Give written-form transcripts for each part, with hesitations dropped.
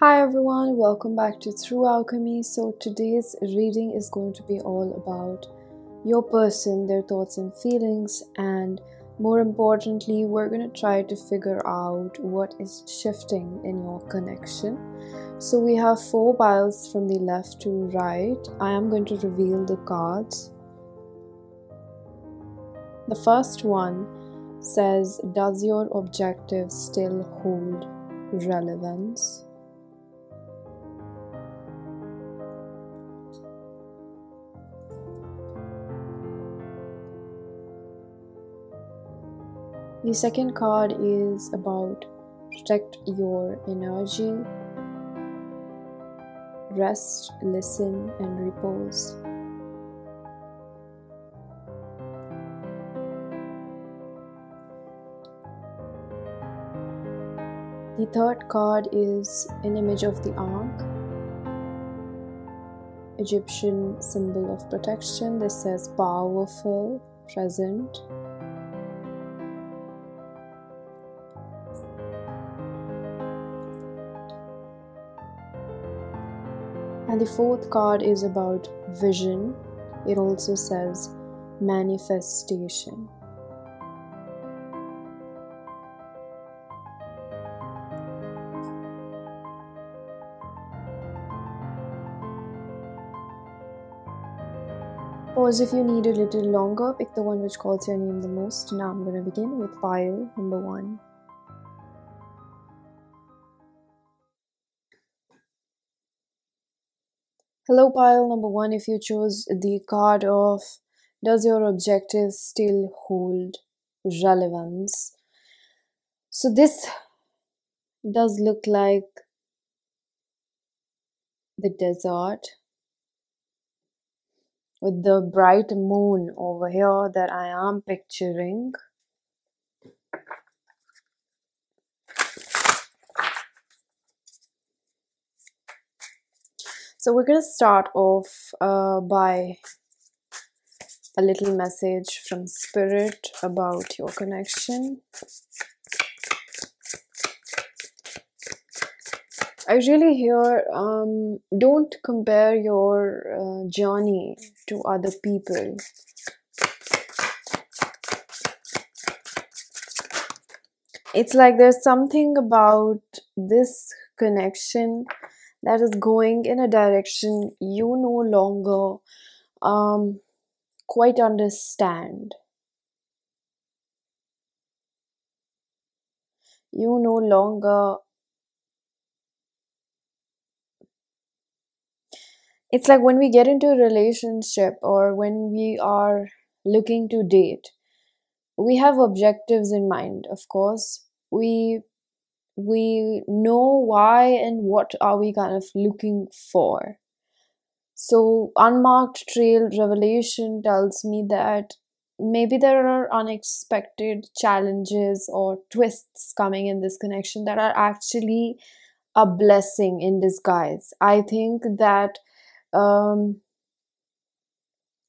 Hi everyone, welcome back to True Alchemy. So today's reading is going to be all about your person, their thoughts and feelings, and more importantly, we're going to try to figure out what is shifting in your connection. So we have 4 piles from the left to right. I am going to reveal the cards. The first one says, does your objective still hold relevance? The second card is about protect your energy, rest, listen, and repose. The third card is an image of the Ankh, Egyptian symbol of protection. This says powerful, present. And the fourth card is about vision. It also says manifestation. Pause if you need a little longer. Pick the one which calls your name the most. Now I'm going to begin with pile number 1. Hello pile number 1, if you chose the card of does your objective still hold relevance? So this does look like the desert with the bright moon over here that I am picturing. So we're going to start off by a little message from Spirit about your connection. I really hear, don't compare your journey to other people. It's like there's something about this connection that is going in a direction you no longer quite understand. You no longer... It's like when we get into a relationship or when we are looking to date, we have objectives in mind, of course. We know why and what are we kind of looking for. So unmarked trail revelation tells me that maybe there are unexpected challenges or twists coming in this connection that are actually a blessing in disguise. I think that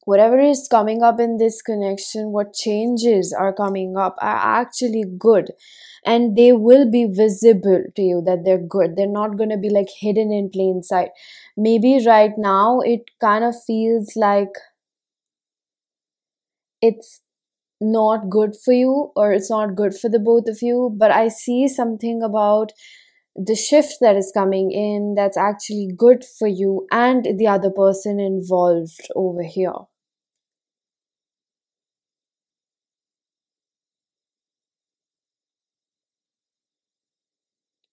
whatever is coming up in this connection, what changes are coming up are actually good, and they will be visible to you that they're good. They're not going to be like hidden in plain sight. Maybe right now it kind of feels like it's not good for you or it's not good for the both of you, but I see something about the shift that is coming in that's actually good for you and the other person involved over here.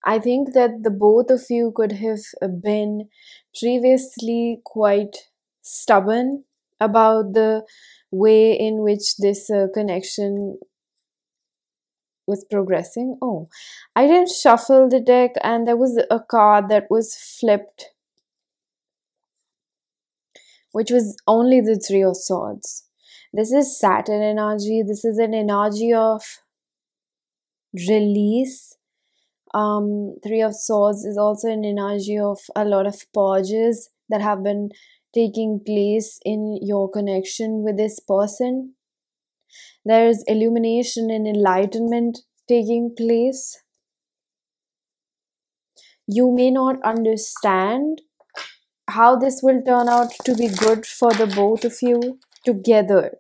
I think that the both of you could have been previously quite stubborn about the way in which this connection was progressing. Oh, I didn't shuffle the deck and there was a card that was flipped, which was only the 3 of Swords. This is Saturn energy. This is an energy of release. 3 of Swords is also an energy of a lot of purges that have been taking place in your connection with this person. There is illumination and enlightenment taking place. You may not understand how this will turn out to be good for the both of you together,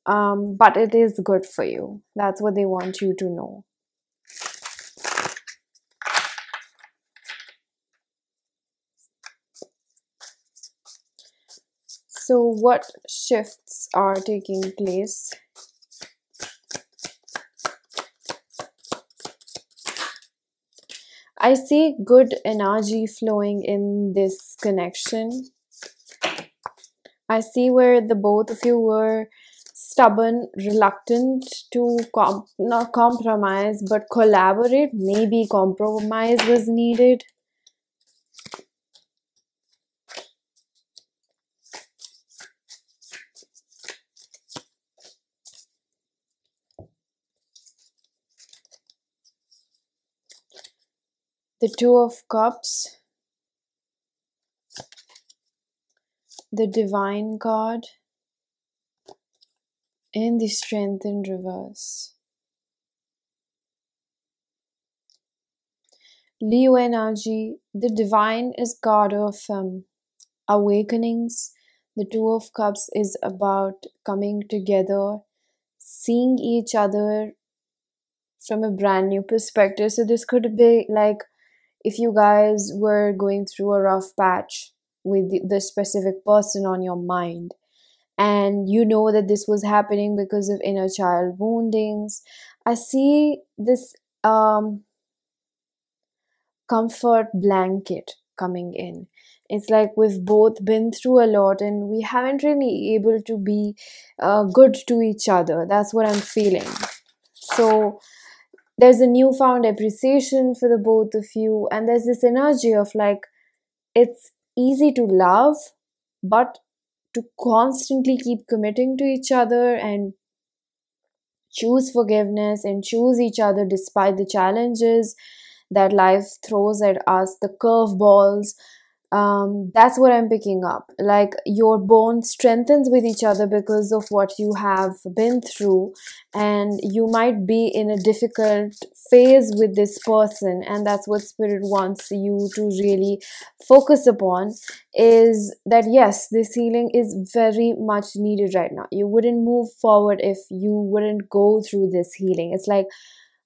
but it is good for you. That's what they want you to know. So what shifts are taking place? I see good energy flowing in this connection. I see where the both of you were stubborn, reluctant to not compromise, but collaborate. Maybe compromise was needed. The Two of Cups, the Divine card, and the Strength in reverse. Leo energy, the Divine is card of awakenings. The Two of Cups is about coming together, seeing each other from a brand new perspective. So this could be like if you guys were going through a rough patch with the specific person on your mind, and you know that this was happening because of inner child woundings. I see this comfort blanket coming in. It's like we've both been through a lot and we haven't really able to be good to each other. That's what I'm feeling. So there's a newfound appreciation for the both of you, and there's this energy of like it's easy to love, but to constantly keep committing to each other and choose forgiveness and choose each other despite the challenges that life throws at us, the curveballs. That's what I'm picking up. Like your bond strengthens with each other because of what you have been through, and you might be in a difficult phase with this person, and that's what Spirit wants you to really focus upon, is that yes, this healing is very much needed right now. You wouldn't move forward if you wouldn't go through this healing. It's like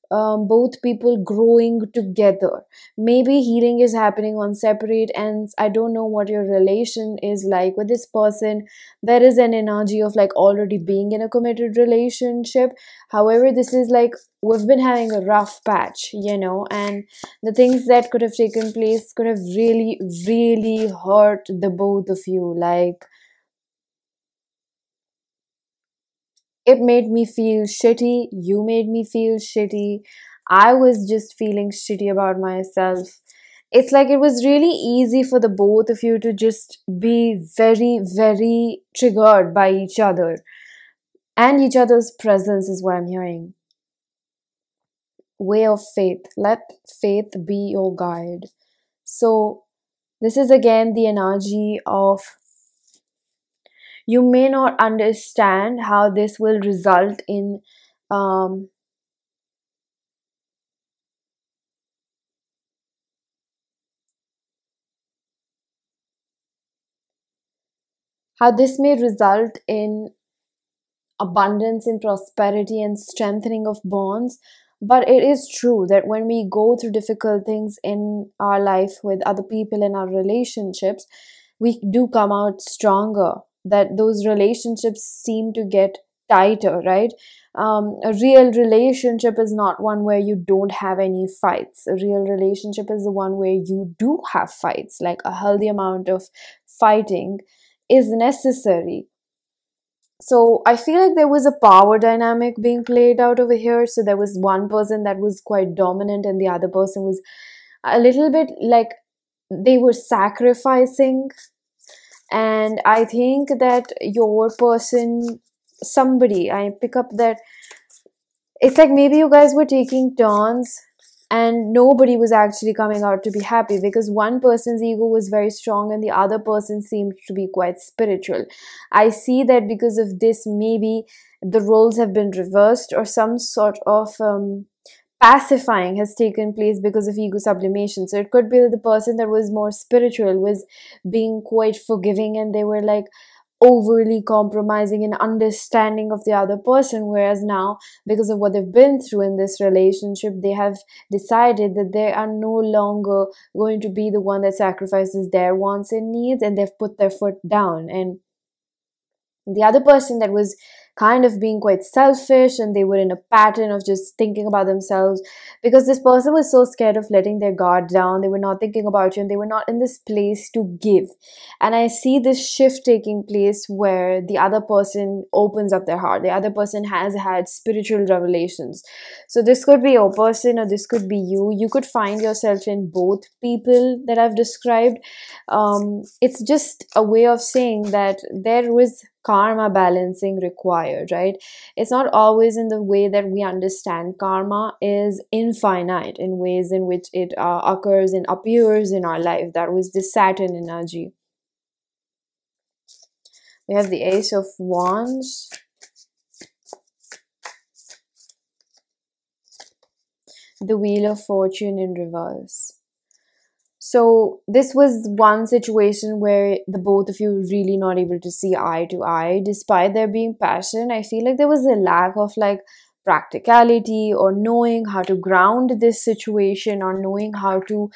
both people growing together. Maybe healing is happening on separate ends. I don't know what your relation is like with this person. There is an energy of like already being in a committed relationship. However, this is like we've been having a rough patch, and the things that could have taken place could have really, really hurt the both of you. Like, it made me feel shitty. You made me feel shitty. I was just feeling shitty about myself. It's like it was really easy for the both of you to just be very, very triggered by each other. And each other's presence is what I'm hearing. Way of faith. Let faith be your guide. So, this is again the energy of you may not understand how this will result in how this may result in abundance and prosperity and strengthening of bonds. But it is true that when we go through difficult things in our life with other people in our relationships, we do come out stronger. That those relationships seem to get tighter, right? A real relationship is not one where you don't have any fights. A real relationship is the one where you do have fights. Like a healthy amount of fighting is necessary. So I feel like there was a power dynamic being played out over here. So there was one person that was quite dominant and the other person was a little bit like they were sacrificing. And I think that your person, somebody, I pick up that it's like maybe you guys were taking turns and nobody was actually coming out to be happy because one person's ego was very strong and the other person seemed to be quite spiritual. I see that because of this, maybe the roles have been reversed or some sort of pacifying has taken place because of ego sublimation. So it could be that the person that was more spiritual was being quite forgiving, and they were like overly compromising and understanding of the other person, whereas now, because of what they've been through in this relationship, they have decided that they are no longer going to be the one that sacrifices their wants and needs, and they've put their foot down. And the other person that was kind of being quite selfish, and they were in a pattern of just thinking about themselves, because this person was so scared of letting their guard down. They were not thinking about you, and they were not in this place to give. And I see this shift taking place where the other person opens up their heart. The other person has had spiritual revelations. So this could be your person, or this could be you. You could find yourself in both people that I've described. It's just a way of saying that there was karma balancing required, right? It's not always in the way that we understand. Karma is infinite in ways in which it occurs and appears in our life. That was the Saturn energy. We have the Ace of Wands, the Wheel of Fortune in reverse. So this was one situation where the both of you were really not able to see eye to eye. Despite there being passion, I feel like there was a lack of like practicality, or knowing how to ground this situation, or knowing how to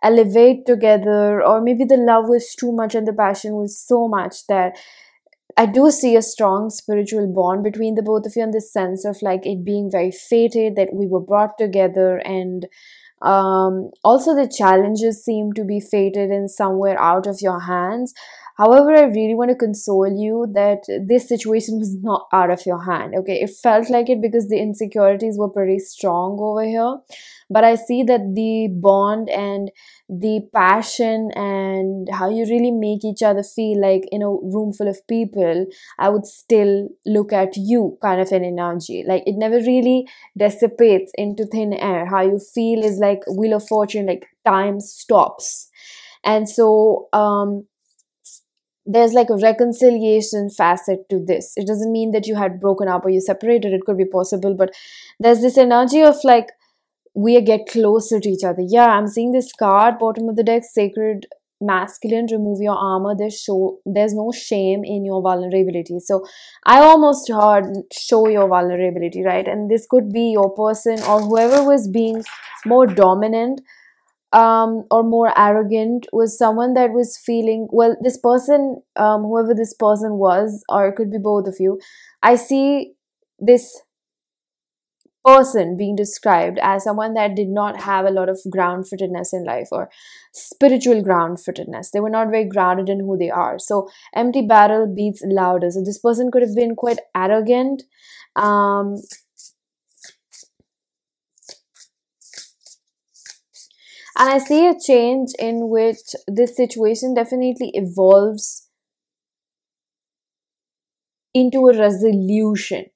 elevate together, or maybe the love was too much and the passion was so much that I do see a strong spiritual bond between the both of you, in the sense of like it being very fated that we were brought together. And also the challenges seem to be fated and somewhere out of your hands. However, I really want to console you that this situation was not out of your hand. Okay, it felt like it because the insecurities were pretty strong over here, but I see that the bond and the passion and how you really make each other feel, like in a room full of people, I would still look at you kind of an energy. Like it never really dissipates into thin air. How you feel is like Wheel of Fortune, like time stops. And so there's like a reconciliation facet to this. It doesn't mean that you had broken up or you separated. It could be possible, but there's this energy of like we get closer to each other. Yeah, I'm seeing this card, bottom of the deck, Sacred Masculine, remove your armor. There's no shame in your vulnerability. So I almost heard show your vulnerability, right? And this could be your person, or whoever was being more dominant or more arrogant, was someone that was feeling, well, this person, whoever this person was, or it could be both of you, I see this person being described as someone that did not have a lot of ground footedness in life, or spiritual ground footedness. They were not very grounded in who they are. So empty barrel beats louder. So this person could have been quite arrogant. And I see a change in which this situation definitely evolves into a resolution.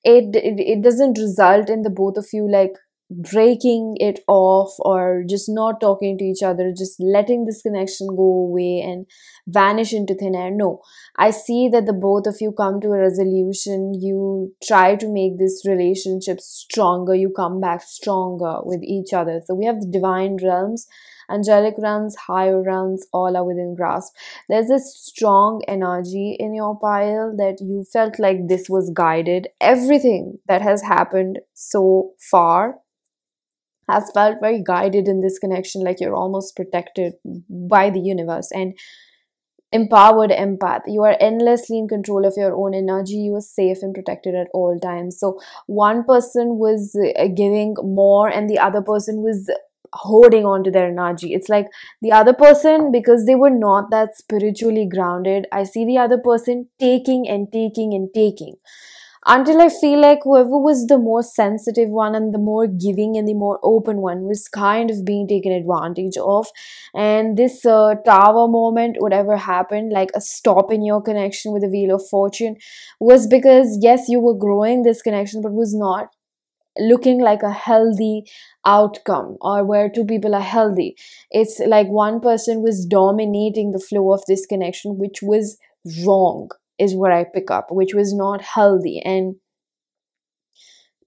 It doesn't result in the both of you like breaking it off, or just not talking to each other, just letting this connection go away and vanish into thin air. No, I see that the both of you come to a resolution. You try to make this relationship stronger. You come back stronger with each other. So we have the divine realms, angelic realms, higher realms, all are within grasp. There's this strong energy in your pile that you felt like this was guided. Everything that has happened so far has felt very guided in this connection, like you're almost protected by the universe. And empowered empath, you are endlessly in control of your own energy. You are safe and protected at all times. So one person was giving more, and the other person was holding on to their energy. It's like the other person, because they were not that spiritually grounded, I see the other person taking and taking and taking, until I feel like whoever was the more sensitive one and the more giving and the more open one was kind of being taken advantage of. And this tower moment, whatever happened, like a stop in your connection with the Wheel of Fortune, was because yes, you were growing this connection, but was not looking like a healthy outcome, or where two people are healthy. It's like one person was dominating the flow of this connection, which was wrong, is what I pick up, which was not healthy. And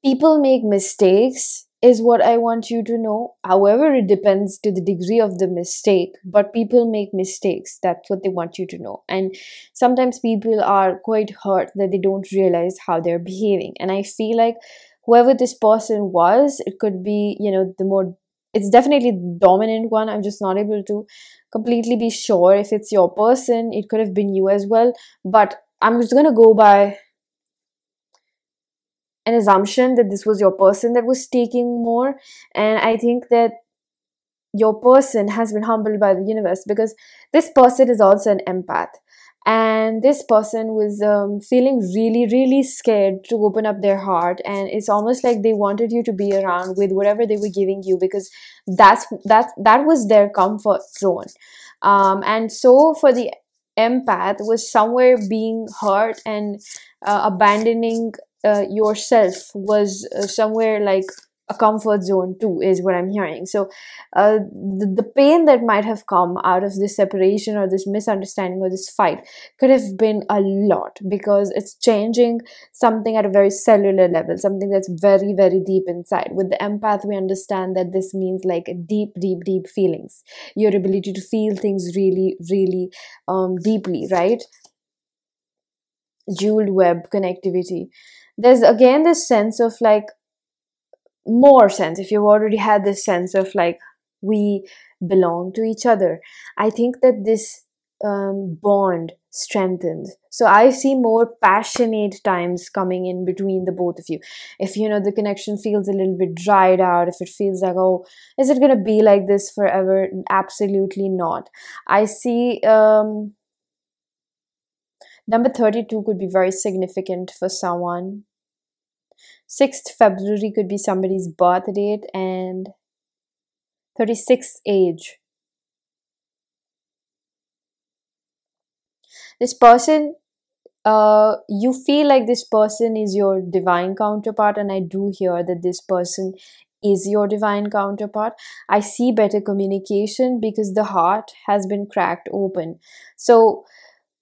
People make mistakes is what I want you to know. However, it depends to the degree of the mistake, but people make mistakes. That's what they want you to know. And sometimes people are quite hurt that they don't realize how they're behaving. And I feel like whoever this person was, it could be, the more, it's definitely the dominant one. I'm just not able to completely be sure if it's your person. It could have been you as well, but I'm just gonna go by an assumption that this was your person that was taking more. And I think that your person has been humbled by the universe, because this person is also an empath, and this person was feeling really really scared to open up their heart, and it's almost like they wanted you to be around with whatever they were giving you, because that was their comfort zone. And so for the empath was somewhere being hurt, and abandoning yourself was somewhere like a comfort zone too, is what I'm hearing. So the pain that might have come out of this separation or this misunderstanding or this fight could have been a lot, because it's changing something at a very cellular level, something that's very very deep inside. With the empath, we understand that this means like deep deep deep feelings, your ability to feel things really really deeply, right? Jeweled web connectivity. There's again this sense of like, more sense, if you've already had this sense of like, we belong to each other. I think that this bond strengthens. So I see more passionate times coming in between the both of you. If the connection feels a little bit dried out, if it feels like, oh, is it going to be like this forever? Absolutely not. I see number 32 could be very significant for someone. 6th February could be somebody's birth date, and 36th age. This person, you feel like this person is your divine counterpart, and I do hear that this person is your divine counterpart. I see better communication because the heart has been cracked open. So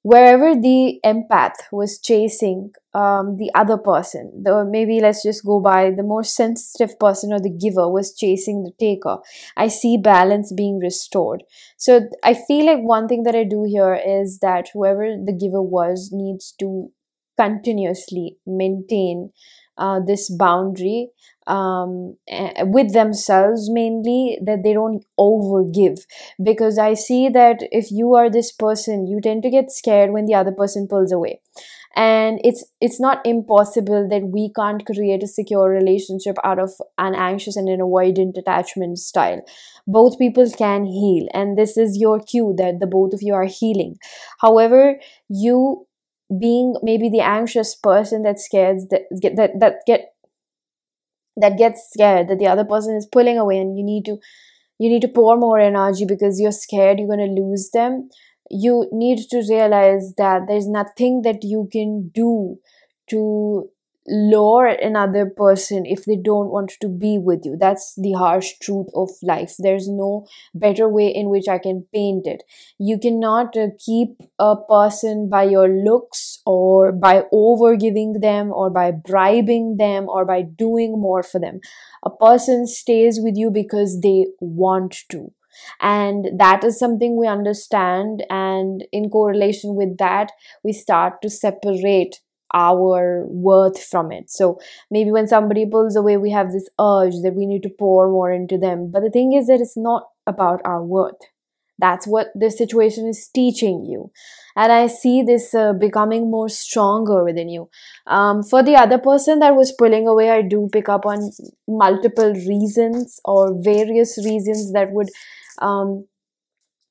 wherever the empath was chasing the other person, maybe let's just go by the more sensitive person or the giver was chasing the taker, I see balance being restored. So I feel like one thing that I do here is that whoever the giver was needs to continuously maintain this boundary with themselves, mainly, that they don't overgive. Because I see that if you are this person, you tend to get scared when the other person pulls away. And it's not impossible that we can't create a secure relationship out of an anxious and an avoidant attachment style. Both people can heal, and this is your cue that the both of you are healing. However, you being maybe the anxious person that scares that gets scared that the other person is pulling away, and you need to pour more energy because you're scared you're going to lose them. You need to realize that there's nothing that you can do to lure another person if they don't want to be with you. That's the harsh truth of life. There's no better way in which I can paint it. You cannot keep a person by your looks, or by over giving them, or by bribing them, or by doing more for them. A person stays with you because they want to, and that is something we understand, and in correlation with that we start to separate our worth from it. So maybe when somebody pulls away, we have this urge that we need to pour more into them, but the thing is that it's not about our worth. That's what this situation is teaching you, and I see this becoming more stronger within you. For the other person that was pulling away, I do pick up on multiple reasons or various reasons that would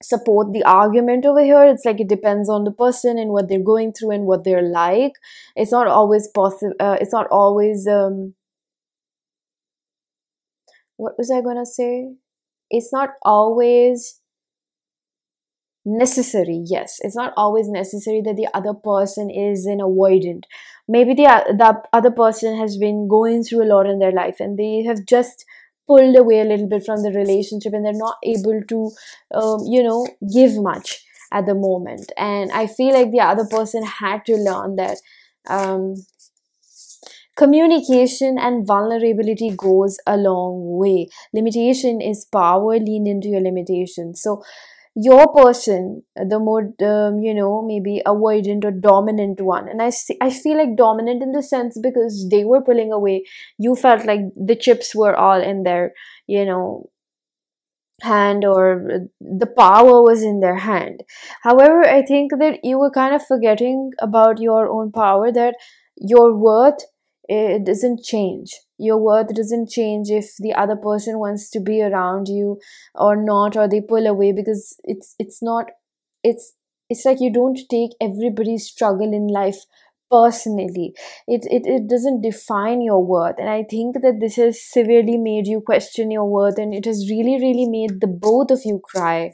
support the argument over here. It's like it depends on the person and what they're going through and what they're like. It's not always possible. It's not always what was I gonna say? It's not always necessary. Yes, it's not always necessary that the other person is an avoidant. Maybe the other person has been going through a lot in their life, and they have just pulled away a little bit from the relationship, and they're not able to give much at the moment. And I feel like the other person had to learn that Communication and vulnerability goes a long way. Limitation is power. Lean into your limitation. So your person, the more maybe avoidant or dominant one, and I feel like dominant in the sense because they were pulling away, you felt like the chips were all in their you know hand, or the power was in their hand. However, I think that you were kind of forgetting about your own power, that your worth, it doesn't change. Your worth doesn't change if the other person wants to be around you or not, or they pull away, because it's not, it's it's like you don't take everybody's struggle in life personally. It doesn't define your worth, and I think that this has severely made you question your worth, and it has really made the both of you cry.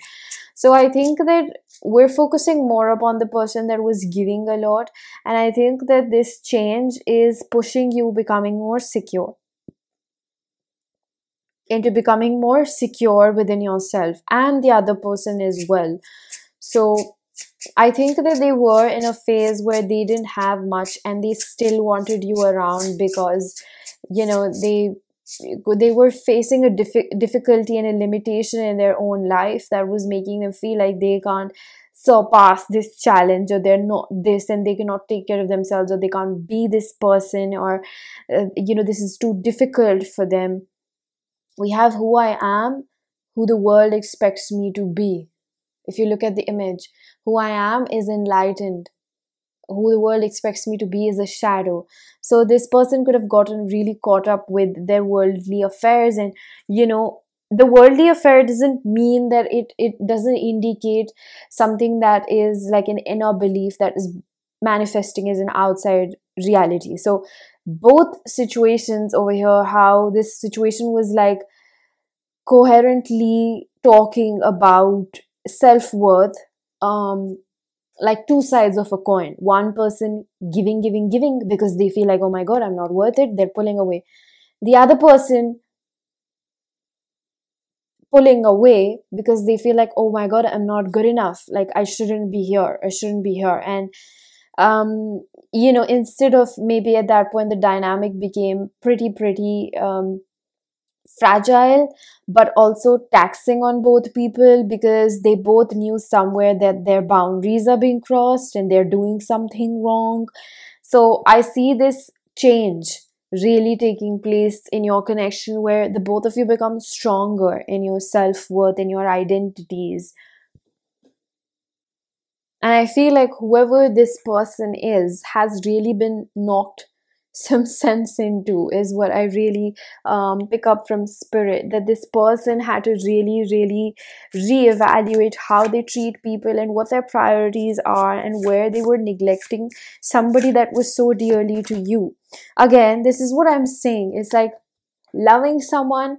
So I think that we're focusing more upon the person that was giving a lot, and I think that this change is pushing you becoming more secure, into becoming more secure within yourself and the other person as well. So I think that they were in a phase where they didn't have much and they still wanted you around, because they were facing a difficulty and a limitation in their own life that was making them feel like they can't surpass this challenge, or they're not this, and they cannot take care of themselves, or they can't be this person, or this is too difficult for them. We have who I am, who the world expects me to be. If you look at the image, who I am is enlightened. Who the world expects me to be is a shadow. So this person could have gotten really caught up with their worldly affairs, and the worldly affair doesn't mean that it doesn't indicate something that is like an inner belief that is manifesting as an outside reality. So both situations over here, how this situation was like coherently talking about self-worth, like two sides of a coin. One person giving because they feel like, oh my god, I'm not worth it, they're pulling away. The other person pulling away because they feel like, oh my god, I'm not good enough, like I shouldn't be here, and instead of, maybe at that point the dynamic became pretty fragile, but also taxing on both people, because they both knew somewhere that their boundaries are being crossed and they're doing something wrong. So I see this change really taking place in your connection, where the both of you become stronger in your self-worth, in your identities. And I feel like whoever this person is has really been knocked some sense into, is what I really pick up from spirit, that this person had to really reevaluate how they treat people and what their priorities are, and where they were neglecting somebody that was so dearly to you. Again, this is what I'm saying. It's like loving someone,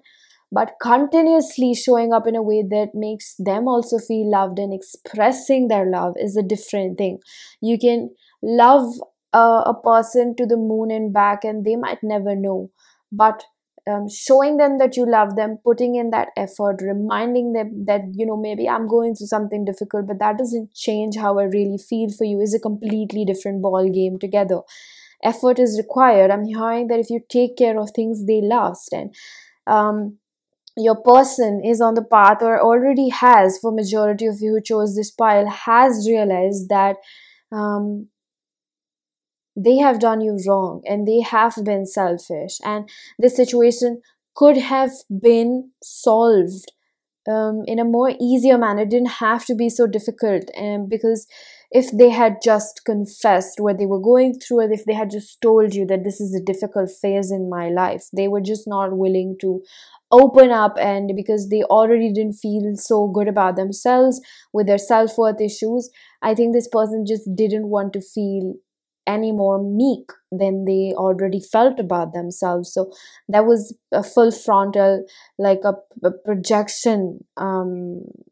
but continuously showing up in a way that makes them also feel loved, and expressing their love is a different thing. You can love a person to the moon and back, and they might never know, but showing them that you love them, putting in that effort, reminding them that maybe I'm going through something difficult, but that doesn't change how I really feel for you, is a completely different ball game together. Effort is required. I'm hearing that if you take care of things, they last, and your person is on the path, or already has, for majority of you who chose this pile, has realized that they have done you wrong, and they have been selfish, and this situation could have been solved in a more easier manner. It didn't have to be so difficult, and because if they had just confessed what they were going through, and if they had just told you that this is a difficult phase in my life, they were just not willing to open up, and because they already didn't feel so good about themselves with their self-worth issues, I think this person just didn't want to feel any more meek than they already felt about themselves. So that was a full frontal, like a projection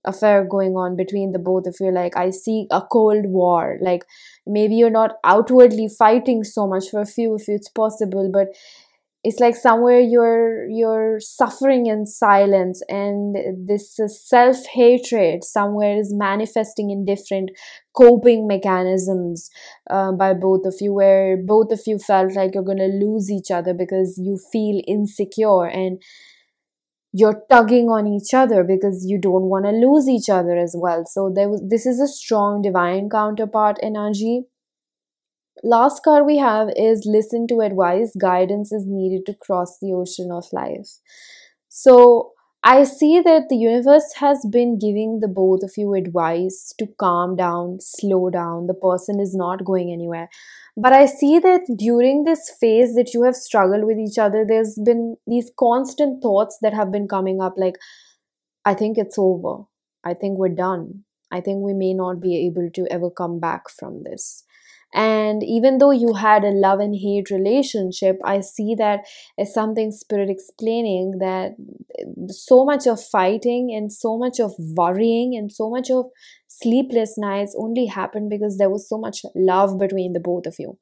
affair going on between the both of you. Like, I see a cold war. Like, maybe you're not outwardly fighting so much, for a few of you it's possible, but it's like somewhere you're suffering in silence, and this self-hatred somewhere is manifesting in different coping mechanisms by both of you, where both of you felt like you're going to lose each other because you feel insecure, and you're tugging on each other because you don't want to lose each other as well. So this is a strong divine counterpart energy. Last card we have is listen to advice. Guidance is needed to cross the ocean of life. So I see that the universe has been giving the both of you advice to calm down, slow down. The person is not going anywhere. But I see that during this phase that you have struggled with each other, there's been these constant thoughts that have been coming up like, I think it's over. I think we're done. I think we may not be able to ever come back from this. And even though you had a love and hate relationship, I see that as something spirit explaining that so much of fighting and so much of worrying and so much of sleepless nights only happened because there was so much love between the both of you.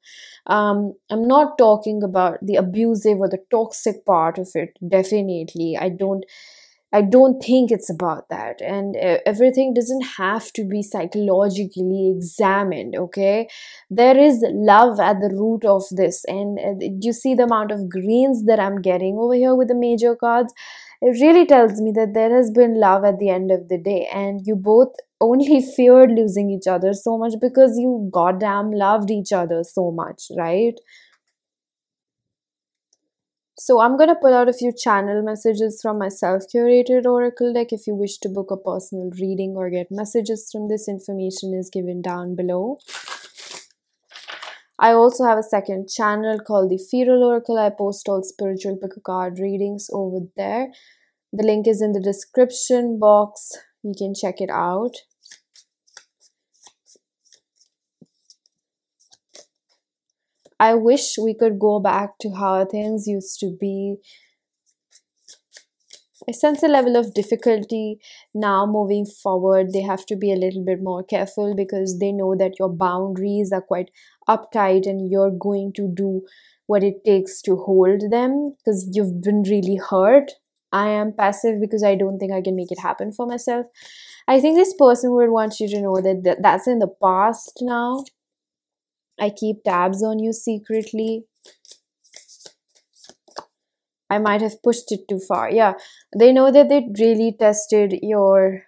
I'm not talking about the abusive or the toxic part of it. Definitely, I don't think it's about that. And everything doesn't have to be psychologically examined, okay? There is love at the root of this. And you see the amount of greens that I'm getting over here with the major cards. It really tells me that there has been love at the end of the day. And you both only feared losing each other so much because you goddamn loved each other so much, right? So I'm going to pull out a few channel messages from my self-curated oracle deck. If you wish to book a personal reading or get messages from this, information is given down below. I also have a second channel called the Ethereal Oracle. I post all spiritual pick a card readings over there. The link is in the description box. You can check it out. I wish we could go back to how things used to be. I sense a level of difficulty now moving forward. They have to be a little bit more careful because they know that your boundaries are quite uptight and you're going to do what it takes to hold them because you've been really hurt. I am passive because I don't think I can make it happen for myself. I think this person would want you to know that that's in the past now. I keep tabs on you secretly. I might have pushed it too far. Yeah, they know that they really tested your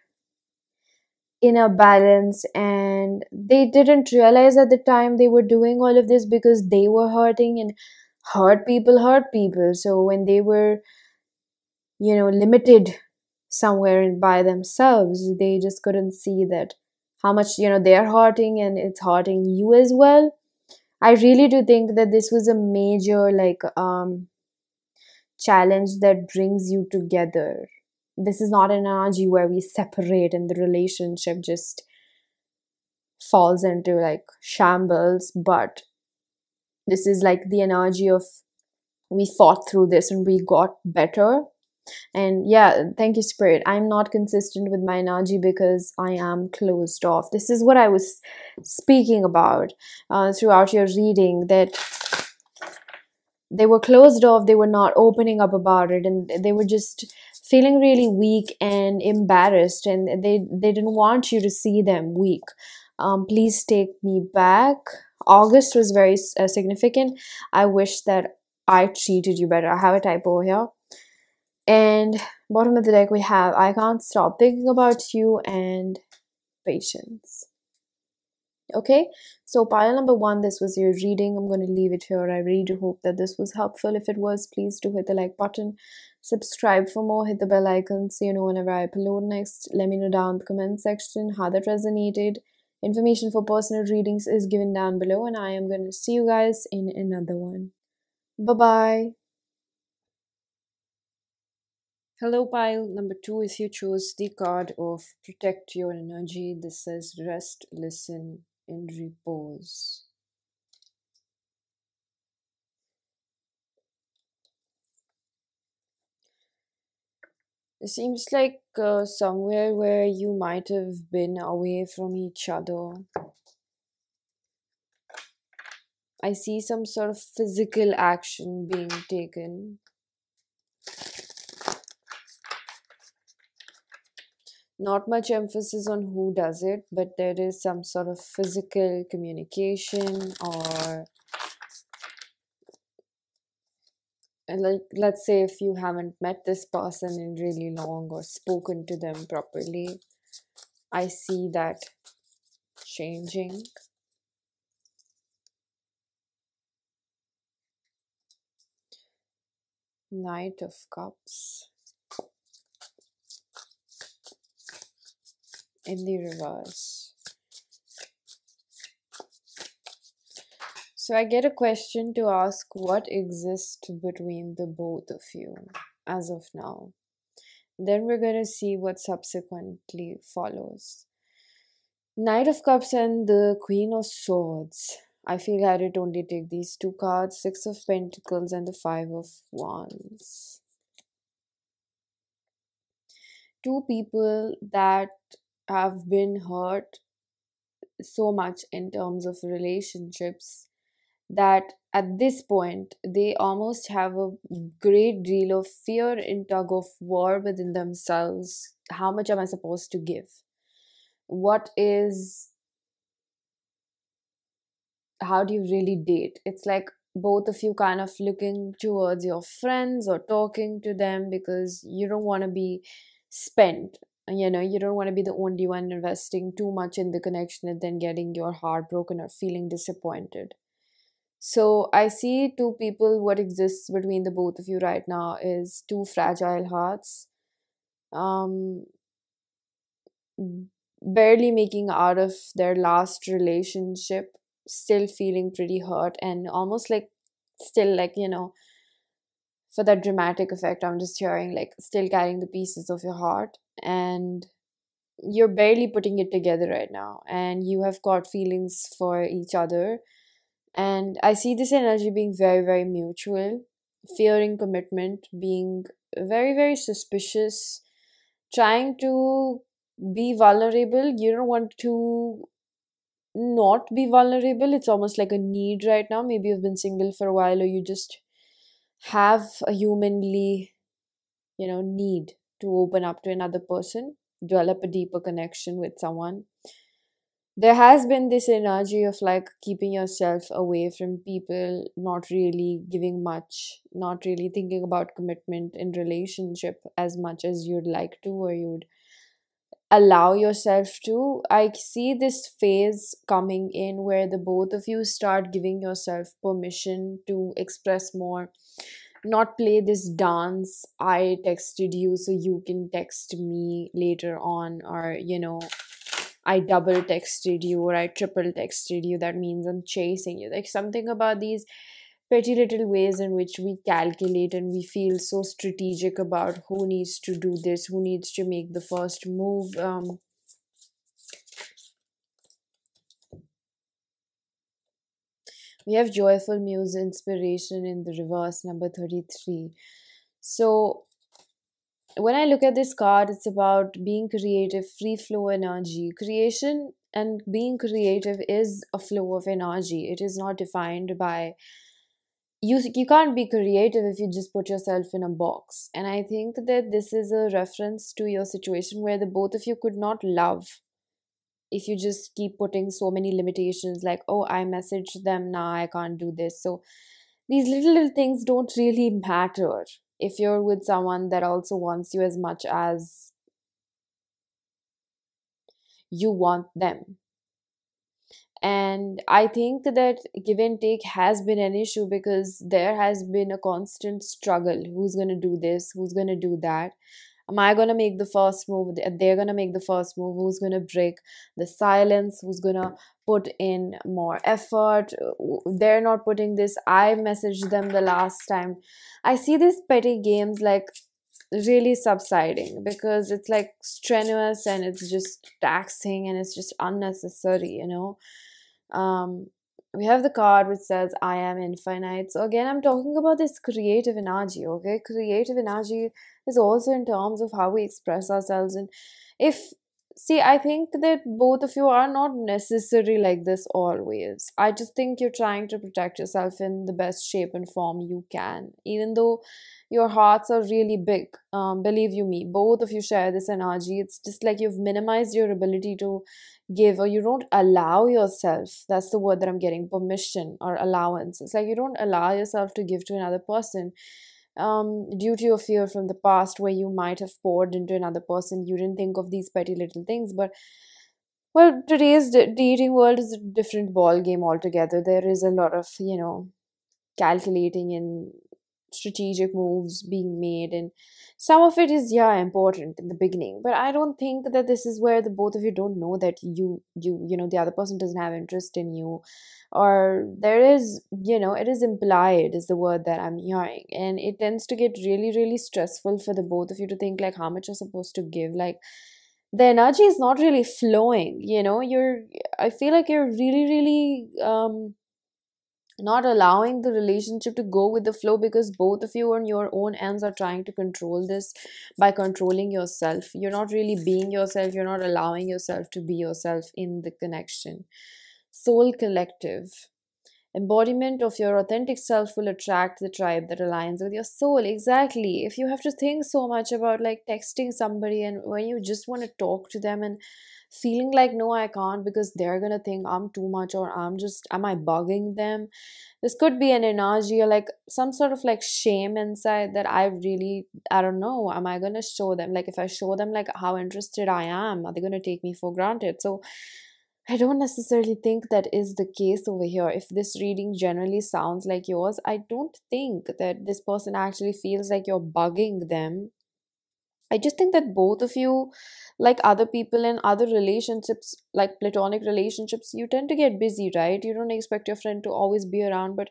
inner balance and they didn't realize at the time they were doing all of this because they were hurting, and hurt people. So when they were, limited somewhere by themselves, they just couldn't see that how much, they're hurting and it's hurting you as well. I really do think that this was a major challenge that brings you together. This is not an energy where we separate and the relationship just falls into like shambles, but this is like the energy of we fought through this and we got better. And yeah, thank you, Spirit. I'm not consistent with my energy because I am closed off. This is what I was speaking about throughout your reading, that they were closed off, they were not opening up about it, and they were just feeling really weak and embarrassed, and they didn't want you to see them weak. Please take me back. August was very significant. I wish that I treated you better. I have a typo here. And bottom of the deck we have I can't stop thinking about you and patience. Okay, so pile number 1, this was your reading. I'm going to leave it here. I really do hope that this was helpful. If it was, please do hit the like button, subscribe for more, hit the bell icon so you know whenever I upload next. Let me know down in the comment section how that resonated. Information for personal readings is given down below, and I am going to see you guys in another one. Bye bye. Hello, pile number 2. If you chose the card of protect your energy, this says rest, listen, and repose. It seems like somewhere where you might have been away from each other. I see some sort of physical action being taken. Not much emphasis on who does it, but there is some sort of physical communication, or like, let's say if you haven't met this person in really long or spoken to them properly, I see that changing. Knight of Cups in the reverse. So I get a question to ask: what exists between the both of you as of now? Then we're going to see what subsequently follows. Knight of Cups and the Queen of Swords. I feel I did only take these two cards, Six of Pentacles and the Five of Wands. Two people that have been hurt so much in terms of relationships that at this point they almost have a great deal of fear in tug of war within themselves. How much am I supposed to give? How do you really date? It's like both of you kind of looking towards your friends or talking to them because you don't want to be spent. You don't want to be the only one investing too much in the connection and then getting your heart broken or feeling disappointed. So I see two people. What exists between the both of you right now is two fragile hearts, um, barely making out of their last relationship, still feeling pretty hurt and almost like still like, for that dramatic effect, I'm just hearing like still carrying the pieces of your heart, and you're barely putting it together right now, and you have got feelings for each other. And I see this energy being very, very mutual, fearing commitment, being very, very suspicious, trying to be vulnerable. You don't want to not be vulnerable. It's almost like a need right now. Maybe you've been single for a while, or you just have a humanly, need to open up to another person, develop a deeper connection with someone. There has been this energy of like keeping yourself away from people, not really giving much, not really thinking about commitment in relationship as much as you'd like to, or you'd allow yourself to. I see this phase coming in where the both of you start giving yourself permission to express more, not play this dance. I texted you so you can text me later on, or I double texted you or I triple texted you. That means I'm chasing you. Like something about these petty little ways in which we calculate and we feel so strategic about who needs to do this, who needs to make the first move. We have Joyful Muse Inspiration in the reverse, number 33. So when I look at this card, it's about being creative, free flow energy. Creation and being creative is a flow of energy. It is not defined by you can't be creative if you just put yourself in a box. And I think that this is a reference to your situation where the both of you could not love if you just keep putting so many limitations, like, oh, I messaged them, now I can't do this. So these little things don't really matter if you're with someone that also wants you as much as you want them. And I think that give and take has been an issue because there has been a constant struggle. Who's going to do this? Who's going to do that? Am I going to make the first move? They're going to make the first move. Who's going to break the silence? Who's going to put in more effort? They're not putting this. I messaged them the last time. I see these petty games like really subsiding because it's like strenuous and it's just taxing and it's just unnecessary, we have the card which says I am infinite. So again, I'm talking about this creative energy. Okay, creative energy is also in terms of how we express ourselves. And if See, I think that both of you are not necessary like this always. I just think you're trying to protect yourself in the best shape and form you can, even though your hearts are really big. Believe you me, both of you share this energy. It's just like you've minimized your ability to give, or you don't allow yourself. That's the word that I'm getting, permission or allowance. It's like you don't allow yourself to give to another person, due to your fear from the past where you might have poured into another person. You didn't think of these petty little things. But well, today's dating world is a different ball game altogether. There is a lot of, calculating and strategic moves being made, and some of it is, yeah, important in the beginning. But I don't think that this is where the both of you don't know that the other person doesn't have interest in you, or there is, it is implied is the word that I'm hearing, and it tends to get really really stressful for the both of you to think like how much you're supposed to give. Like, the energy is not really flowing, I feel like you're really really not allowing the relationship to go with the flow, because both of you on your own ends are trying to control this by controlling yourself. You're not really being yourself, you're not allowing yourself to be yourself in the connection. Soul collective. Embodiment of your authentic self will attract the tribe that aligns with your soul. Exactly. If you have to think so much about like texting somebody, and when you just want to talk to them and feeling like, no, I can't because they're gonna think I'm too much, or am I bugging them? This could be an energy or like some sort of like shame inside that I don't know, am I gonna show them? Like, if I show them like how interested I am, are they gonna take me for granted? So I don't necessarily think that is the case over here. If this reading generally sounds like yours, I don't think that this person actually feels like you're bugging them. I just think that both of you, like other people in other relationships, like platonic relationships, you tend to get busy, right? You don't expect your friend to always be around, but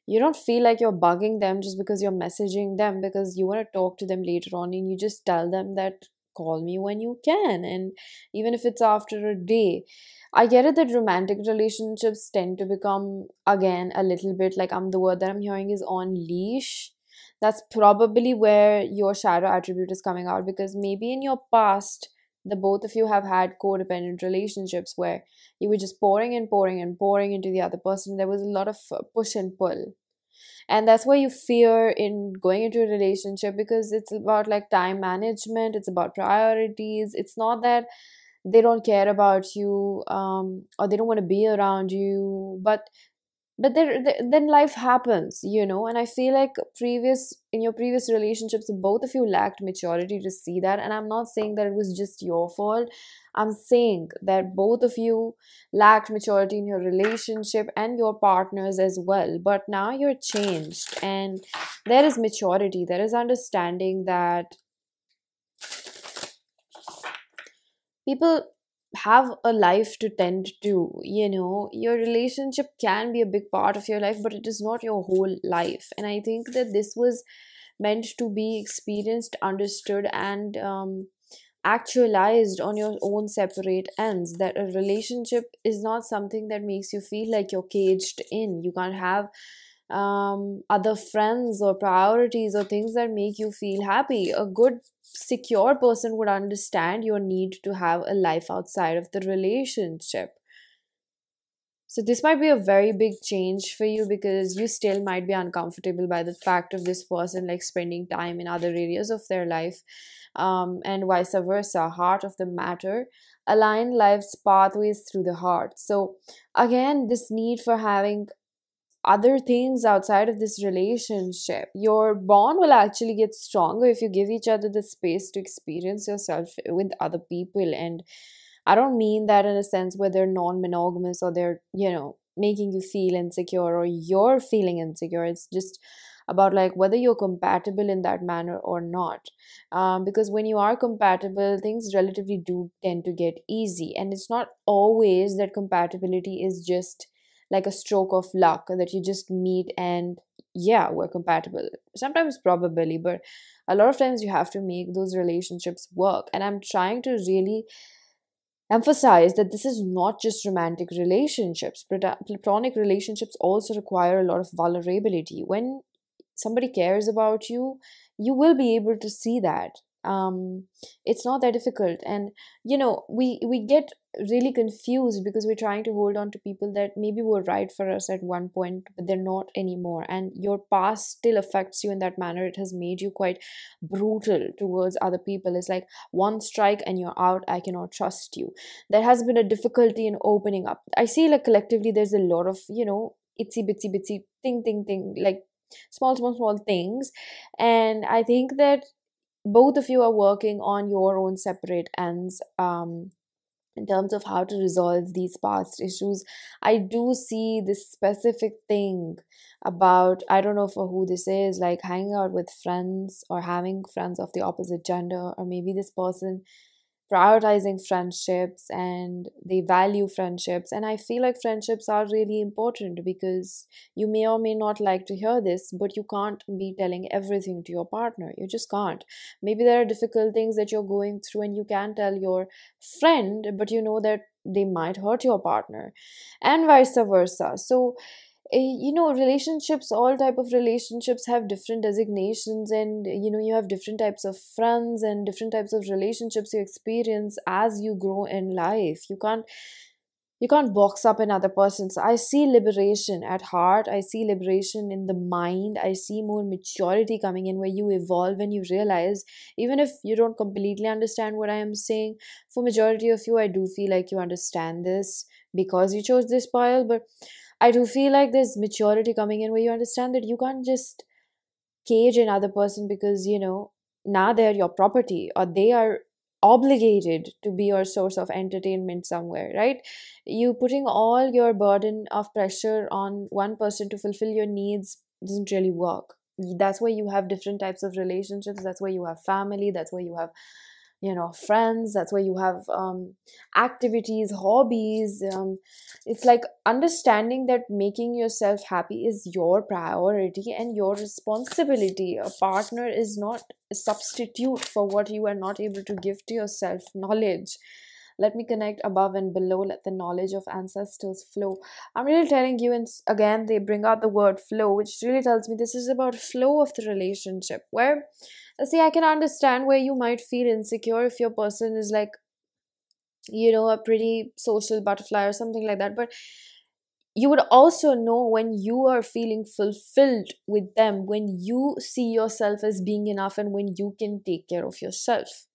you don't feel like you're bugging them just because you're messaging them because you want to talk to them later on, and you just tell them that call me when you can, and even if it's after a day. I get it that romantic relationships tend to become, again, a little bit like, the word that I'm hearing is on leash. That's probably where your shadow attribute is coming out, because maybe in your past the both of you have had codependent relationships where you were just pouring and pouring and pouring into the other person. There was a lot of push and pull, and that's why you fear in going into a relationship, because it's about like time management, it's about priorities. It's not that they don't care about you, or they don't want to be around you, but then life happens, and I feel like in your previous relationships, both of you lacked maturity to see that. And I'm not saying that it was just your fault. I'm saying that both of you lacked maturity in your relationship and your partners as well. But now you're changed, and there is maturity, there is understanding that people have a life to tend to. Your relationship can be a big part of your life, but it is not your whole life. And I think that this was meant to be experienced, understood, and actualized on your own separate ends. That a relationship is not something that makes you feel like you're caged in. You can't have other friends or priorities or things that make you feel happy. A good secure person would understand your need to have a life outside of the relationship. So this might be a very big change for you, because you still might be uncomfortable by the fact of this person like spending time in other areas of their life, and vice versa. Heart of the matter, align life's pathways through the heart. So again, this need for having other things outside of this relationship, your bond will actually get stronger if you give each other the space to experience yourself with other people. And I don't mean that in a sense where they're non-monogamous or they're, making you feel insecure or you're feeling insecure. It's just about like whether you're compatible in that manner or not. Because when you are compatible, things relatively do tend to get easy. And it's not always that compatibility is just like a stroke of luck that you just meet and yeah, we're compatible. Sometimes probably, but a lot of times you have to make those relationships work. And I'm trying to really emphasize that this is not just romantic relationships. Platonic relationships also require a lot of vulnerability. When somebody cares about you, you will be able to see that. It's not that difficult. And we get really confused because we're trying to hold on to people that maybe were right for us at one point, but they're not anymore, and your past still affects you in that manner. It has made you quite brutal towards other people. It's like one strike and you're out. I cannot trust you. There has been a difficulty in opening up. I see, like, collectively there's a lot of itsy bitsy bitsy thing, like small things. And I think that both of you are working on your own separate ends, in terms of how to resolve these past issues. I do see this specific thing about, I don't know for who this is, like hanging out with friends or having friends of the opposite gender, or maybe this person prioritizing friendships and they value friendships. And I feel like friendships are really important, because you may or may not like to hear this, but you can't be telling everything to your partner. You just can't. Maybe there are difficult things that you're going through and you can tell your friend, but you know that they might hurt your partner, and vice versa. So relationships, all type of relationships have different designations, and you have different types of friends and different types of relationships you experience as you grow in life. You can't box up another person. So I see liberation at heart, I see liberation in the mind, I see more maturity coming in, where you evolve and you realize, even if you don't completely understand what I am saying, for majority of you I do feel like you understand this because you chose this pile. But I do feel like there's maturity coming in, where you understand that you can't just cage another person because, now they're your property, or they are obligated to be your source of entertainment somewhere, right? You putting all your burden of pressure on one person to fulfill your needs doesn't really work. That's why you have different types of relationships. That's why you have family. That's why you have friends. That's why you have activities, hobbies. It's like understanding that making yourself happy is your priority and your responsibility. A partner is not a substitute for what you are not able to give to yourself. Knowledge, let me connect above and below, let the knowledge of ancestors flow. I'm really telling you, and again they bring out the word flow, which really tells me this is about flow of the relationship. Where, see, I can understand where you might feel insecure if your person is like, a pretty social butterfly or something like that. But you would also know when you are feeling fulfilled with them, when you see yourself as being enough, and when you can take care of yourself.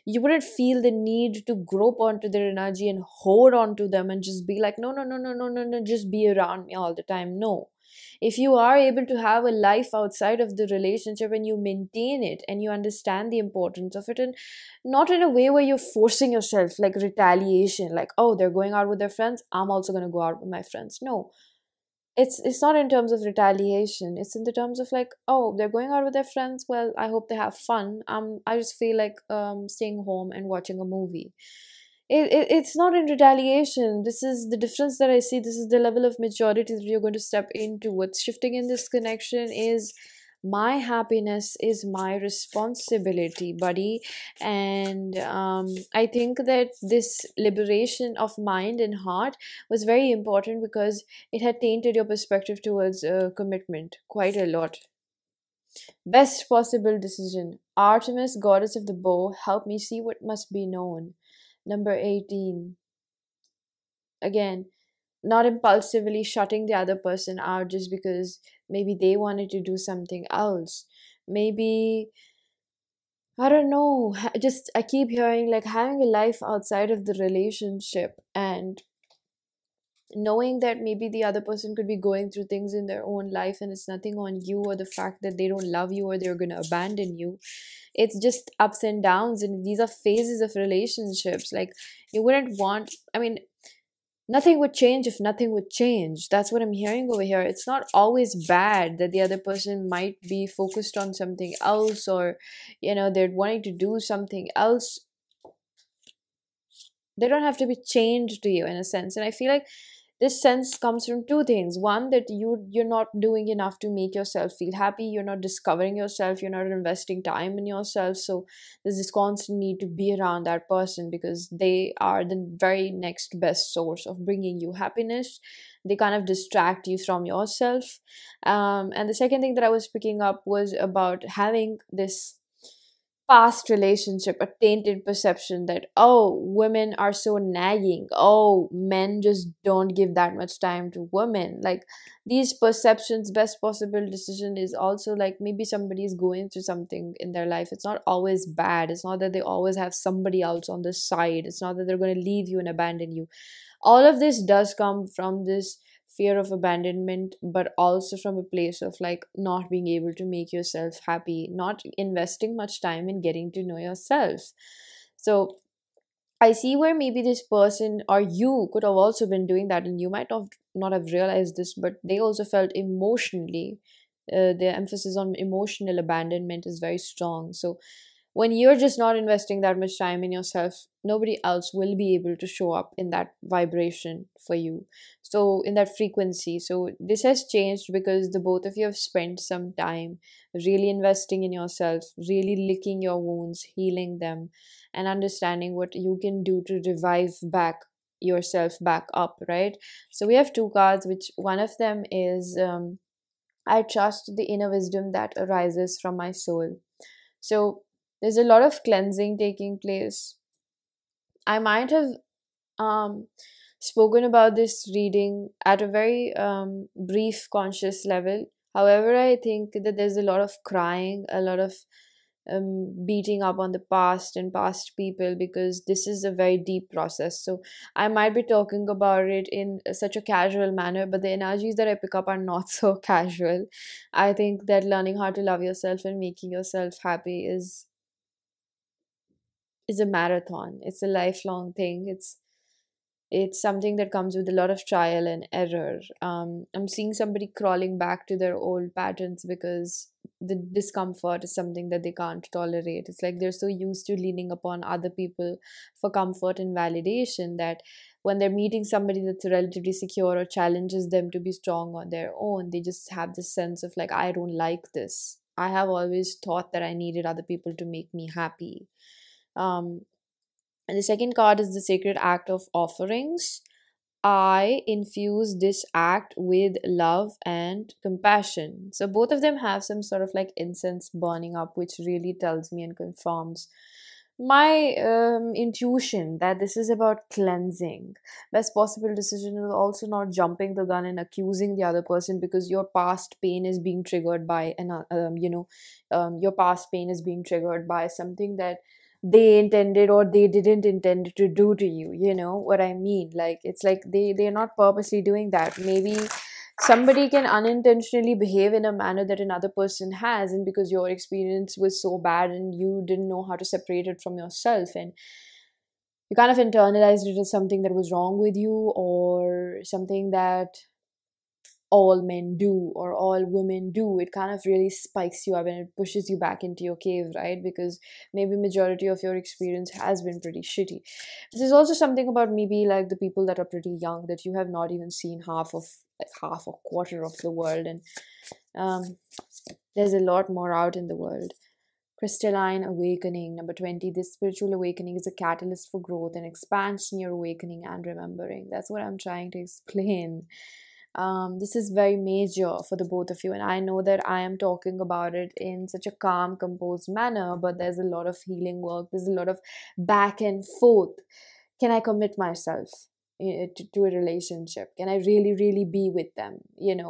You wouldn't feel the need to grope onto their energy and hold on to them and just be like, no, no, no, no, no, no, no, just be around me all the time. No. If you are able to have a life outside of the relationship and you maintain it and you understand the importance of it, and not in a way where you're forcing yourself, like retaliation, like, oh, they're going out with their friends, I'm also going to go out with my friends. No, it's not in terms of retaliation. It's in the terms of like, oh, they're going out with their friends, well, I hope they have fun. I just feel like staying home and watching a movie. It's not in retaliation. This is the difference that I see. This is the level of maturity that you're going to step into. What's shifting in this connection is, my happiness is my responsibility, buddy. And I think that this liberation of mind and heart was very important, because it had tainted your perspective towards commitment quite a lot. Best possible decision. Artemis, goddess of the bow, help me see what must be known. Number 18. Again, not impulsively shutting the other person out just because maybe they wanted to do something else. Maybe, I don't know, just I keep hearing like having a life outside of the relationship, and knowing that maybe the other person could be going through things in their own life, and it's nothing on you or the fact that they don't love you or they're going to abandon you. It's just ups and downs, and these are phases of relationships. Like, you wouldn't want, I mean, nothing would change if nothing would change. That's what I'm hearing over here. It's not always bad that the other person might be focused on something else, or they're wanting to do something else. They don't have to be chained to you in a sense. And I feel like this sense comes from two things. One, that you're not doing enough to make yourself feel happy. You're not discovering yourself. You're not investing time in yourself. So there's this constant need to be around that person, because they are the very next best source of bringing you happiness. They kind of distract you from yourself. And the second thing that I was picking up was about having this past relationship, a tainted perception that, oh, women are so nagging, oh, men just don't give that much time to women. Like, these perceptions, best possible decision is also like, maybe somebody is going through something in their life. It's not always bad. It's not that they always have somebody else on the side. It's not that they're going to leave you and abandon you. All of this does come from this fear of abandonment, but also from a place of like not being able to make yourself happy, not investing much time in getting to know yourself. So I see where maybe this person or you could have also been doing that, and you might not have realized this, but they also felt emotionally. The emphasis on emotional abandonment is very strong. So when you're just not investing that much time in yourself, nobody else will be able to show up in that vibration for you. So, in that frequency. So, this has changed because the both of you have spent some time really investing in yourself, really licking your wounds, healing them, and understanding what you can do to revive back yourself back up, right? So, we have two cards, which one of them is I trust the inner wisdom that arises from my soul. So, there's a lot of cleansing taking place. I might have um, spoken about this reading at a very brief conscious level. However, I think that there's a lot of crying, a lot of beating up on the past and past people, because this is a very deep process. So I might be talking about it in such a casual manner, but the energies that I pick up are not so casual. I think that learning how to love yourself and making yourself happy is a marathon. It's a lifelong thing. It's something that comes with a lot of trial and error. I'm seeing somebody crawling back to their old patterns because the discomfort is something that they can't tolerate. It's like they're so used to leaning upon other people for comfort and validation that when they're meeting somebody that's relatively secure or challenges them to be strong on their own, they just have this sense of like, I don't like this. I have always thought that I needed other people to make me happy. Um, and the second card is the sacred act of offerings. I infuse this act with love and compassion. So both of them have some sort of like incense burning up, which really tells me and confirms my intuition that this is about cleansing. Best possible decision is also not jumping the gun and accusing the other person because your past pain is being triggered by your past pain is being triggered by something that they intended or they didn't intend to do to you. You know what I mean? Like, it's like they're not purposely doing that. Maybe somebody can unintentionally behave in a manner that another person has, and because your experience was so bad and you didn't know how to separate it from yourself, and you kind of internalized it as something that was wrong with you, or something that all men do or all women do, it kind of really spikes you up and it pushes you back into your cave, right? Because maybe majority of your experience has been pretty shitty. There's also something about maybe like the people that are pretty young, that you have not even seen half or quarter of the world, and um, there's a lot more out in the world. Crystalline awakening, number 20. This spiritual awakening is a catalyst for growth and expansion, your awakening and remembering. That's what I'm trying to explain. This is very major for the both of you, and I know that I am talking about it in such a calm, composed manner, but there's a lot of healing work, there's a lot of back and forth. Can I commit myself to a relationship? Can I really, really be with them?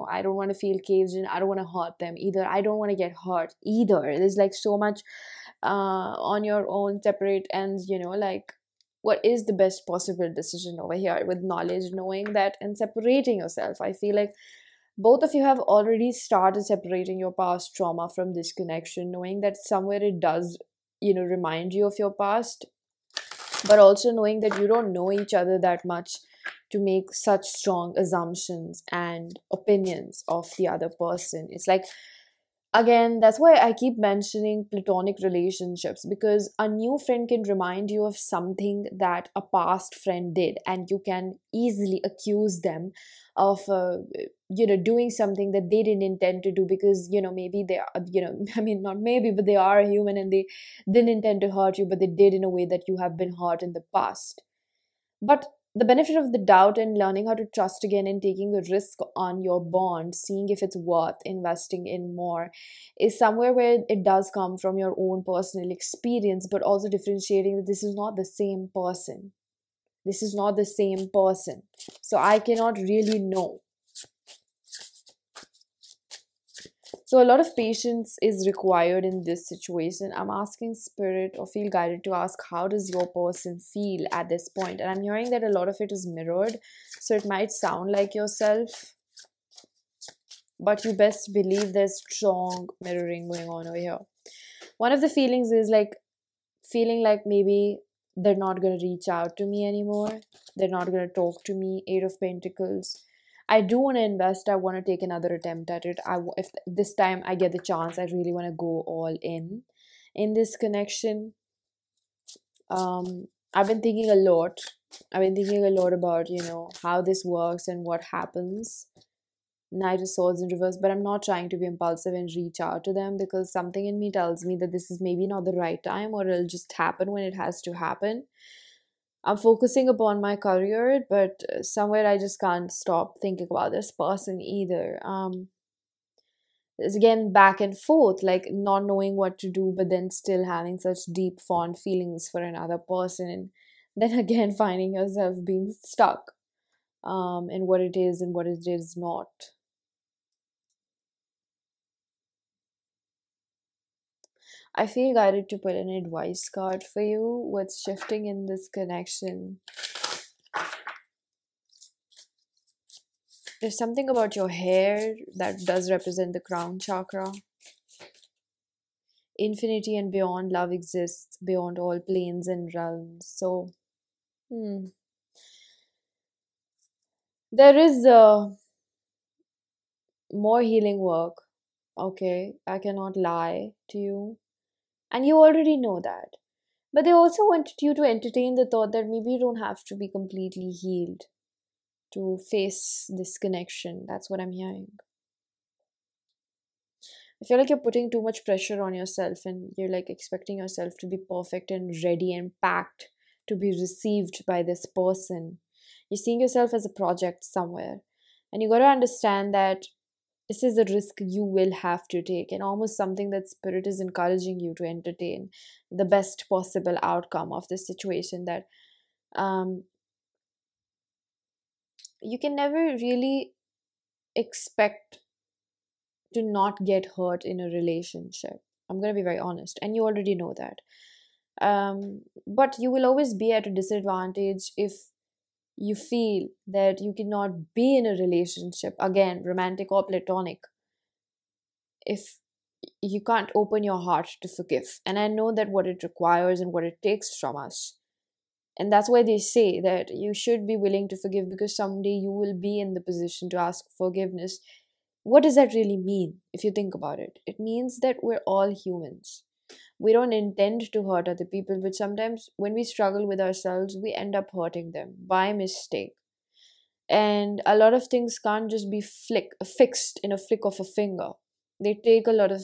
I don't want to feel caged in, I don't want to hurt them either, I don't want to get hurt either. There's like so much on your own separate ends, like, what is the best possible decision over here with knowledge, knowing that, and separating yourself. I feel like both of you have already started separating your past trauma from this connection, knowing that somewhere it does, remind you of your past, but also knowing that you don't know each other that much to make such strong assumptions and opinions of the other person. It's like, again, that's why I keep mentioning platonic relationships, because a new friend can remind you of something that a past friend did, and you can easily accuse them of doing something that they didn't intend to do, because maybe they are, I mean, not maybe, but they are a human and they didn't intend to hurt you, but they did in a way that you have been hurt in the past. But the benefit of the doubt and learning how to trust again and taking a risk on your bond, seeing if it's worth investing in more, is somewhere where it does come from your own personal experience, but also differentiating that this is not the same person. This is not the same person. So I cannot really know. So a lot of patience is required in this situation. I'm asking spirit or feel guided to ask, how does your person feel at this point? And I'm hearing that a lot of it is mirrored. So it might sound like yourself, but you best believe there's strong mirroring going on over here. One of the feelings is like feeling like maybe they're not going to reach out to me anymore. They're not going to talk to me. Eight of Pentacles. I do want to invest. I want to take another attempt at it. If this time I get the chance, I really want to go all in this connection. I've been thinking a lot. I've been thinking a lot about, how this works and what happens. Knight of Swords in reverse, but I'm not trying to be impulsive and reach out to them because something in me tells me that this is maybe not the right time, or it'll just happen when it has to happen. I'm focusing upon my career, but somewhere I just can't stop thinking about this person either. It's again back and forth, like not knowing what to do, but then still having such deep, fond feelings for another person. And then again, finding yourself being stuck in what it is and what it is not. I feel guided to put an advice card for you. What's shifting in this connection? There's something about your hair that does represent the crown chakra. Infinity and beyond love exists beyond all planes and realms. So, there is more healing work. Okay, I cannot lie to you. And you already know that. But they also wanted you to entertain the thought that maybe you don't have to be completely healed to face this connection. That's what I'm hearing. I feel like you're putting too much pressure on yourself and you're like expecting yourself to be perfect and ready and packed to be received by this person. You're seeing yourself as a project somewhere. And you got to understand that this is a risk you will have to take, and almost something that spirit is encouraging you to entertain the best possible outcome of this situation, that you can never really expect to not get hurt in a relationship. I'm going to be very honest, and you already know that. But you will always be at a disadvantage if you feel that you cannot be in a relationship, again, romantic or platonic, if you can't open your heart to forgive. And I know that what it requires and what it takes from us. And that's why they say that you should be willing to forgive, because someday you will be in the position to ask forgiveness. What does that really mean if you think about it? It means that we're all humans. We don't intend to hurt other people, but sometimes when we struggle with ourselves, we end up hurting them by mistake. And a lot of things can't just be fixed in a flick of a finger. They take a lot of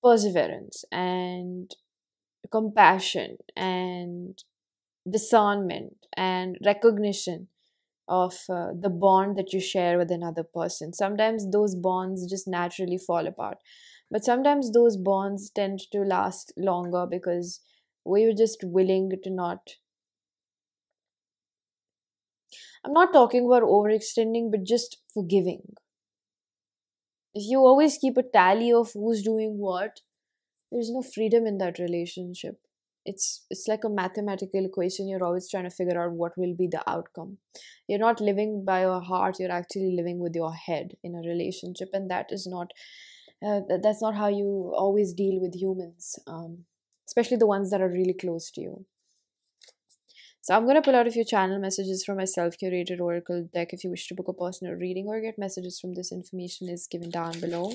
perseverance and compassion and discernment and recognition of the bond that you share with another person. Sometimes those bonds just naturally fall apart, but sometimes those bonds tend to last longer because we were just willing to not. I'm not talking about overextending, but just forgiving. If you always keep a tally of who's doing what, there's no freedom in that relationship. It's like a mathematical equation. You're always trying to figure out what will be the outcome. You're not living by your heart, you're actually living with your head in a relationship, and that is not that's not how you always deal with humans, especially the ones that are really close to you. So I'm going to pull out a few channel messages from my self-curated oracle deck. If you wish to book a personal reading or get messages from this, information is given down below.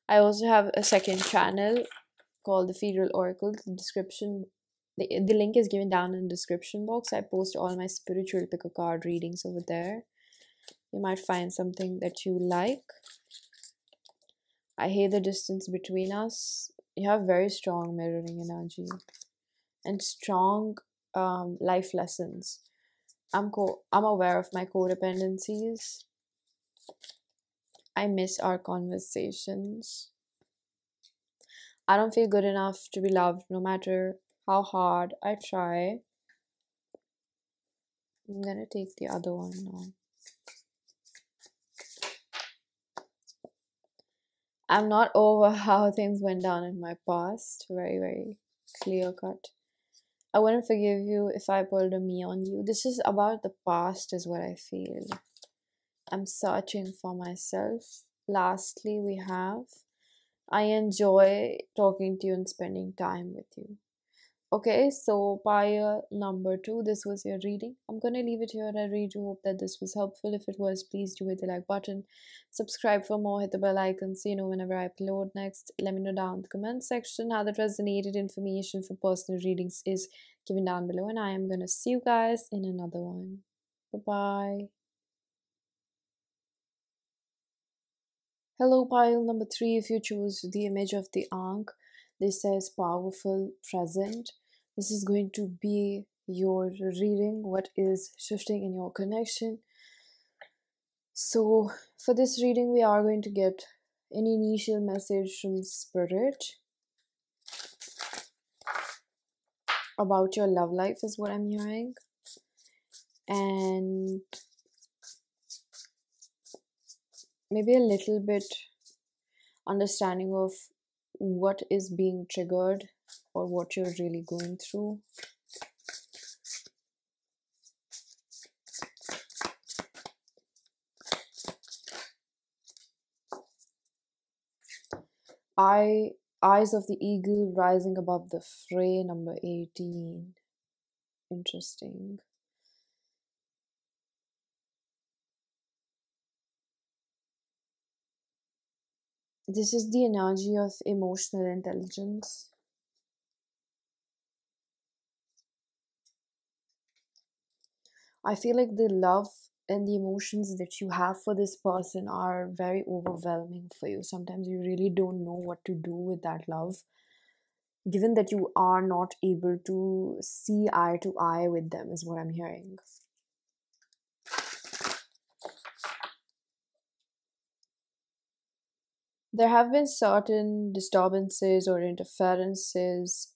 I also have a second channel called the Ethereal Oracle. The link is given down in the description box. I post all my spiritual pick a card readings over there. You might find something that you like. I hate the distance between us. You have very strong mirroring energy and strong life lessons. I'm aware of my codependencies. I miss our conversations. I don't feel good enough to be loved no matter how hard I try. I'm gonna take the other one now. I'm not over how things went down in my past. Very, very clear cut. I wouldn't forgive you if I pulled a me on you. This is about the past, is what I feel. I'm searching for myself. Lastly, we have I enjoy talking to you and spending time with you. Okay, so pile number 2, this was your reading. I'm gonna leave it here. I really do hope that this was helpful. If it was, please do hit the like button, subscribe for more, hit the bell icon so you know whenever I upload next. Let me know down in the comment section how that resonated. Information for personal readings is given down below, and I am gonna see you guys in another one. Bye bye. Hello, pile number 3. If you choose the image of the Ankh, this says powerful present. This is going to be your reading, what is shifting in your connection. So for this reading, we are going to get an initial message from Spirit about your love life is what I'm hearing. And maybe a little bit understanding of what is being triggered or what you're really going through. Eyes of the Eagle rising above the fray, number 18. Interesting. This is the energy of emotional intelligence. I feel like the love and the emotions that you have for this person are very overwhelming for you. Sometimes you really don't know what to do with that love, given that you are not able to see eye to eye with them, is what I'm hearing. There have been certain disturbances or interferences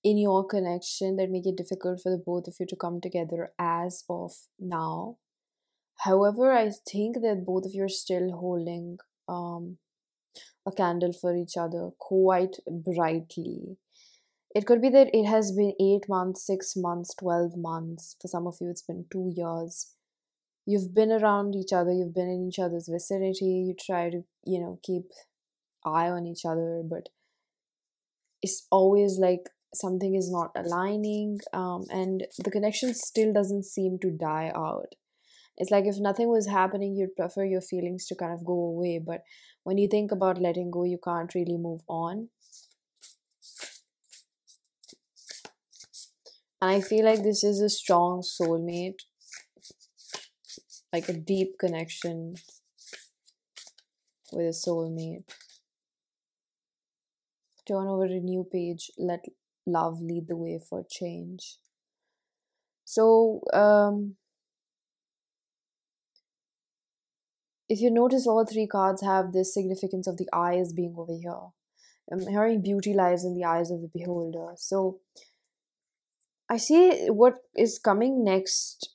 in your connection that make it difficult for the both of you to come together as of now. However, I think that both of you are still holding a candle for each other quite brightly. It could be that it has been 8 months, 6 months, 12 months. For some of you, it's been 2 years. You've been around each other, you've been in each other's vicinity, you try to, keep eye on each other, but it's always like something is not aligning, and the connection still doesn't seem to die out. It's like if nothing was happening, you'd prefer your feelings to kind of go away, but when you think about letting go, you can't really move on. And I feel like this is a strong soulmate, like a deep connection with a soulmate. Turn over a new page, let love lead the way for change. So, if you notice, all 3 cards have this significance of the eyes being over here. I'm hearing beauty lies in the eyes of the beholder. So, I see what is coming next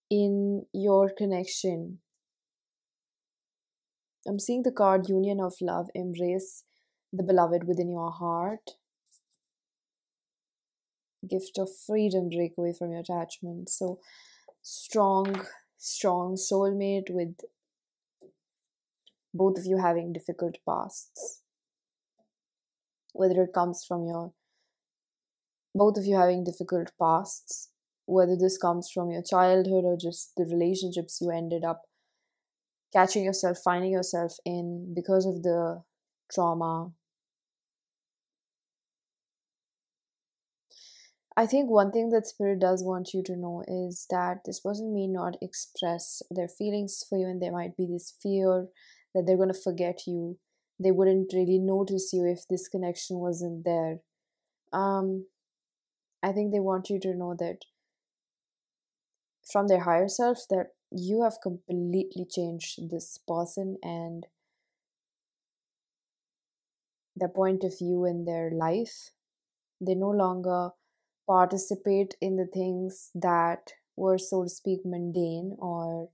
in your connection. I'm seeing the card Union of Love, embrace the beloved within your heart. Gift of freedom, break away from your attachment. So, strong soulmate with both of you having difficult pasts. Whether it comes from both of you having difficult pasts, whether this comes from your childhood or just the relationships you ended up finding yourself in because of the trauma. I think one thing that Spirit does want you to know is that this person may not express their feelings for you, and there might be this fear that they're going to forget you. They wouldn't really notice you if this connection wasn't there. um I think they want you to know that from their higher self that you have completely changed this person and their point of view in their life. They no longer participate in the things that were, so to speak, mundane, or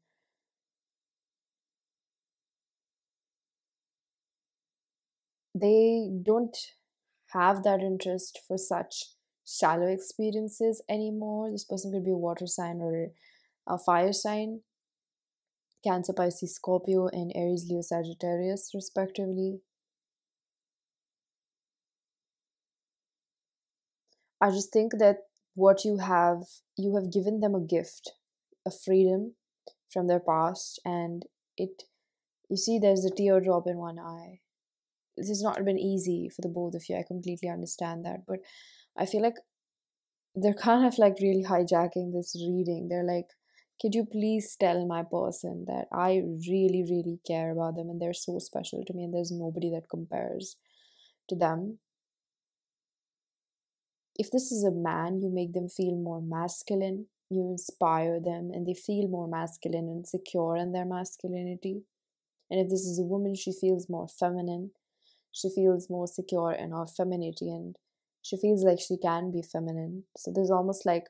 they don't have that interest for such shallow experiences anymore. This person could be a water sign or a fire sign, Cancer, Pisces, Scorpio, and Aries, Leo, Sagittarius, respectively. I just think that what you have given them a gift, a freedom from their past, and it, you see, there's a teardrop in one eye. This has not been easy for the both of you. I completely understand that, but I feel like they're kind of like really hijacking this reading. They're like, could you please tell my person that I really, really care about them and they're so special to me and there's nobody that compares to them. If this is a man, you make them feel more masculine, you inspire them, and they feel more masculine and secure in their masculinity. And if this is a woman, she feels more feminine, she feels more secure in her femininity, and she feels like she can be feminine. So there's almost like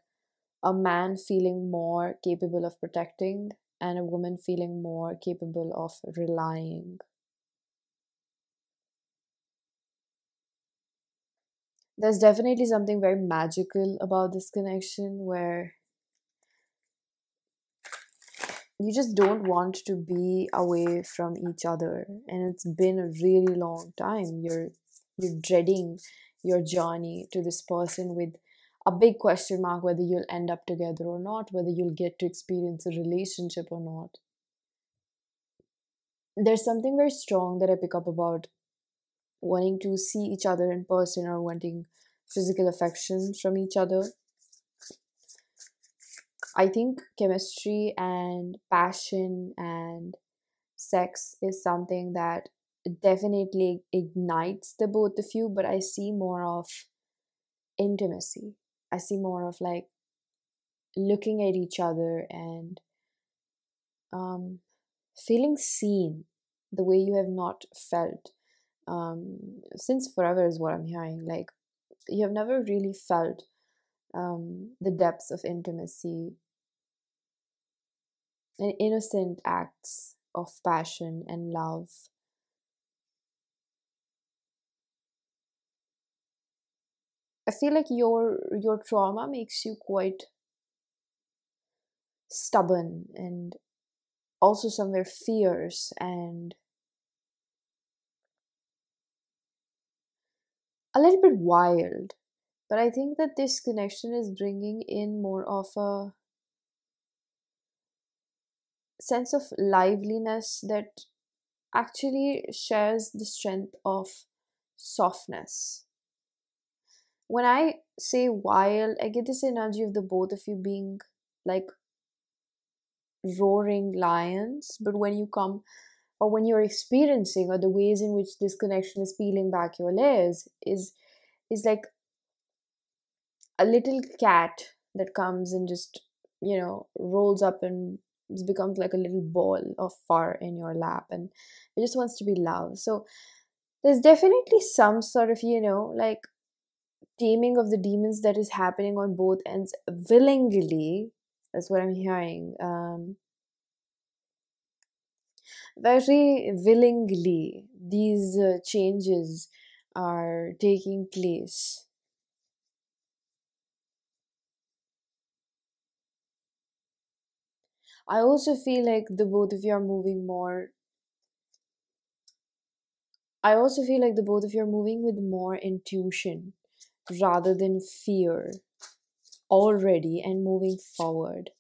a man feeling more capable of protecting and a woman feeling more capable of relying. There's definitely something very magical about this connection where you just don't want to be away from each other, and it's been a really long time. You're dreading your journey to this person with a big question mark whether you'll end up together or not, whether you'll get to experience a relationship or not. There's something very strong that I pick up about wanting to see each other in person or wanting physical affection from each other. I think chemistry and passion and sex is something that definitely ignites the both of you, but I see more of intimacy. I see more of like looking at each other and um, feeling seen the way you have not felt since forever, is what I'm hearing. Like, you have never really felt the depths of intimacy and innocent acts of passion and love. I feel like your trauma makes you quite stubborn and also somewhere fierce and a little bit wild. But I think that this connection is bringing in more of a sense of liveliness that actually shares the strength of softness. When I say wild, I get this energy of the both of you being like roaring lions, but when you come or when you're experiencing or the ways in which this connection is peeling back your layers is like a little cat that comes and just, you know, rolls up and becomes like a little ball of fur in your lap and it just wants to be loved. So there's definitely some sort of, you know, like taming of the demons that is happening on both ends willingly. That's what I'm hearing. Very willingly, these changes are taking place. I also feel like the both of you are moving more. I also feel like the both of you are moving with more intuition rather than fear already and moving forward.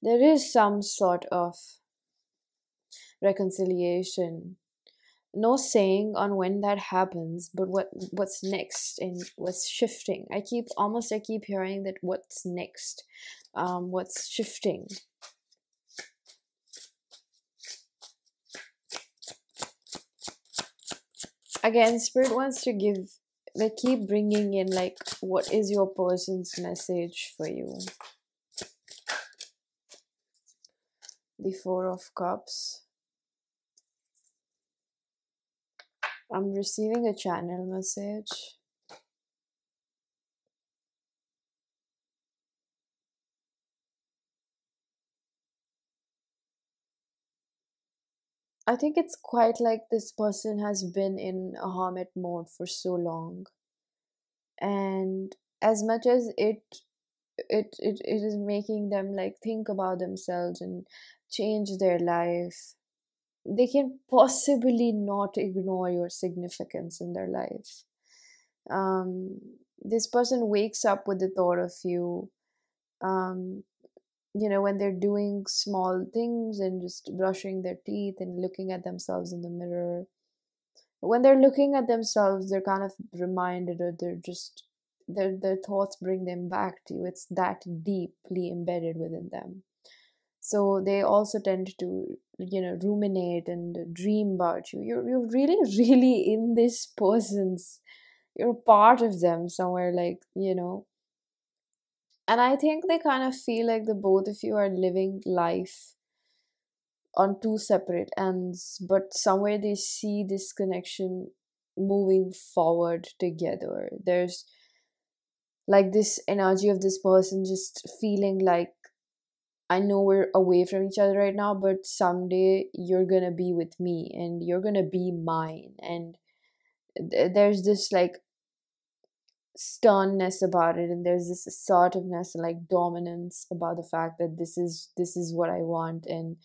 There is some sort of reconciliation. No saying on when that happens, but what's next and what's shifting. I keep hearing that what's next, what's shifting. Again, spirit wants to give, they keep bringing in like, what is your person's message for you? The Four of Cups. I'm receiving a channel message. I think it's quite like this person has been in a hermit mode for so long, and as much as it is making them like think about themselves and change their life, they can possibly not ignore your significance in their life. um this person wakes up with the thought of you, um when they're doing small things and just brushing their teeth and looking at themselves in the mirror. When they're looking at themselves, they're kind of reminded, or they're just, their thoughts bring them back to you. It's that deeply embedded within them. So they also tend to, ruminate and dream about you. You're really really in this person's, you're part of them somewhere, like, and I think they kind of feel like the both of you are living life on two separate ends, but somewhere they see this connection moving forward together. There's like this energy of this person just feeling like, I know we're away from each other right now, but someday you're gonna be with me and you're gonna be mine. And there's this like sternness about it, and there's this assertiveness and like dominance about the fact that this is what I want, and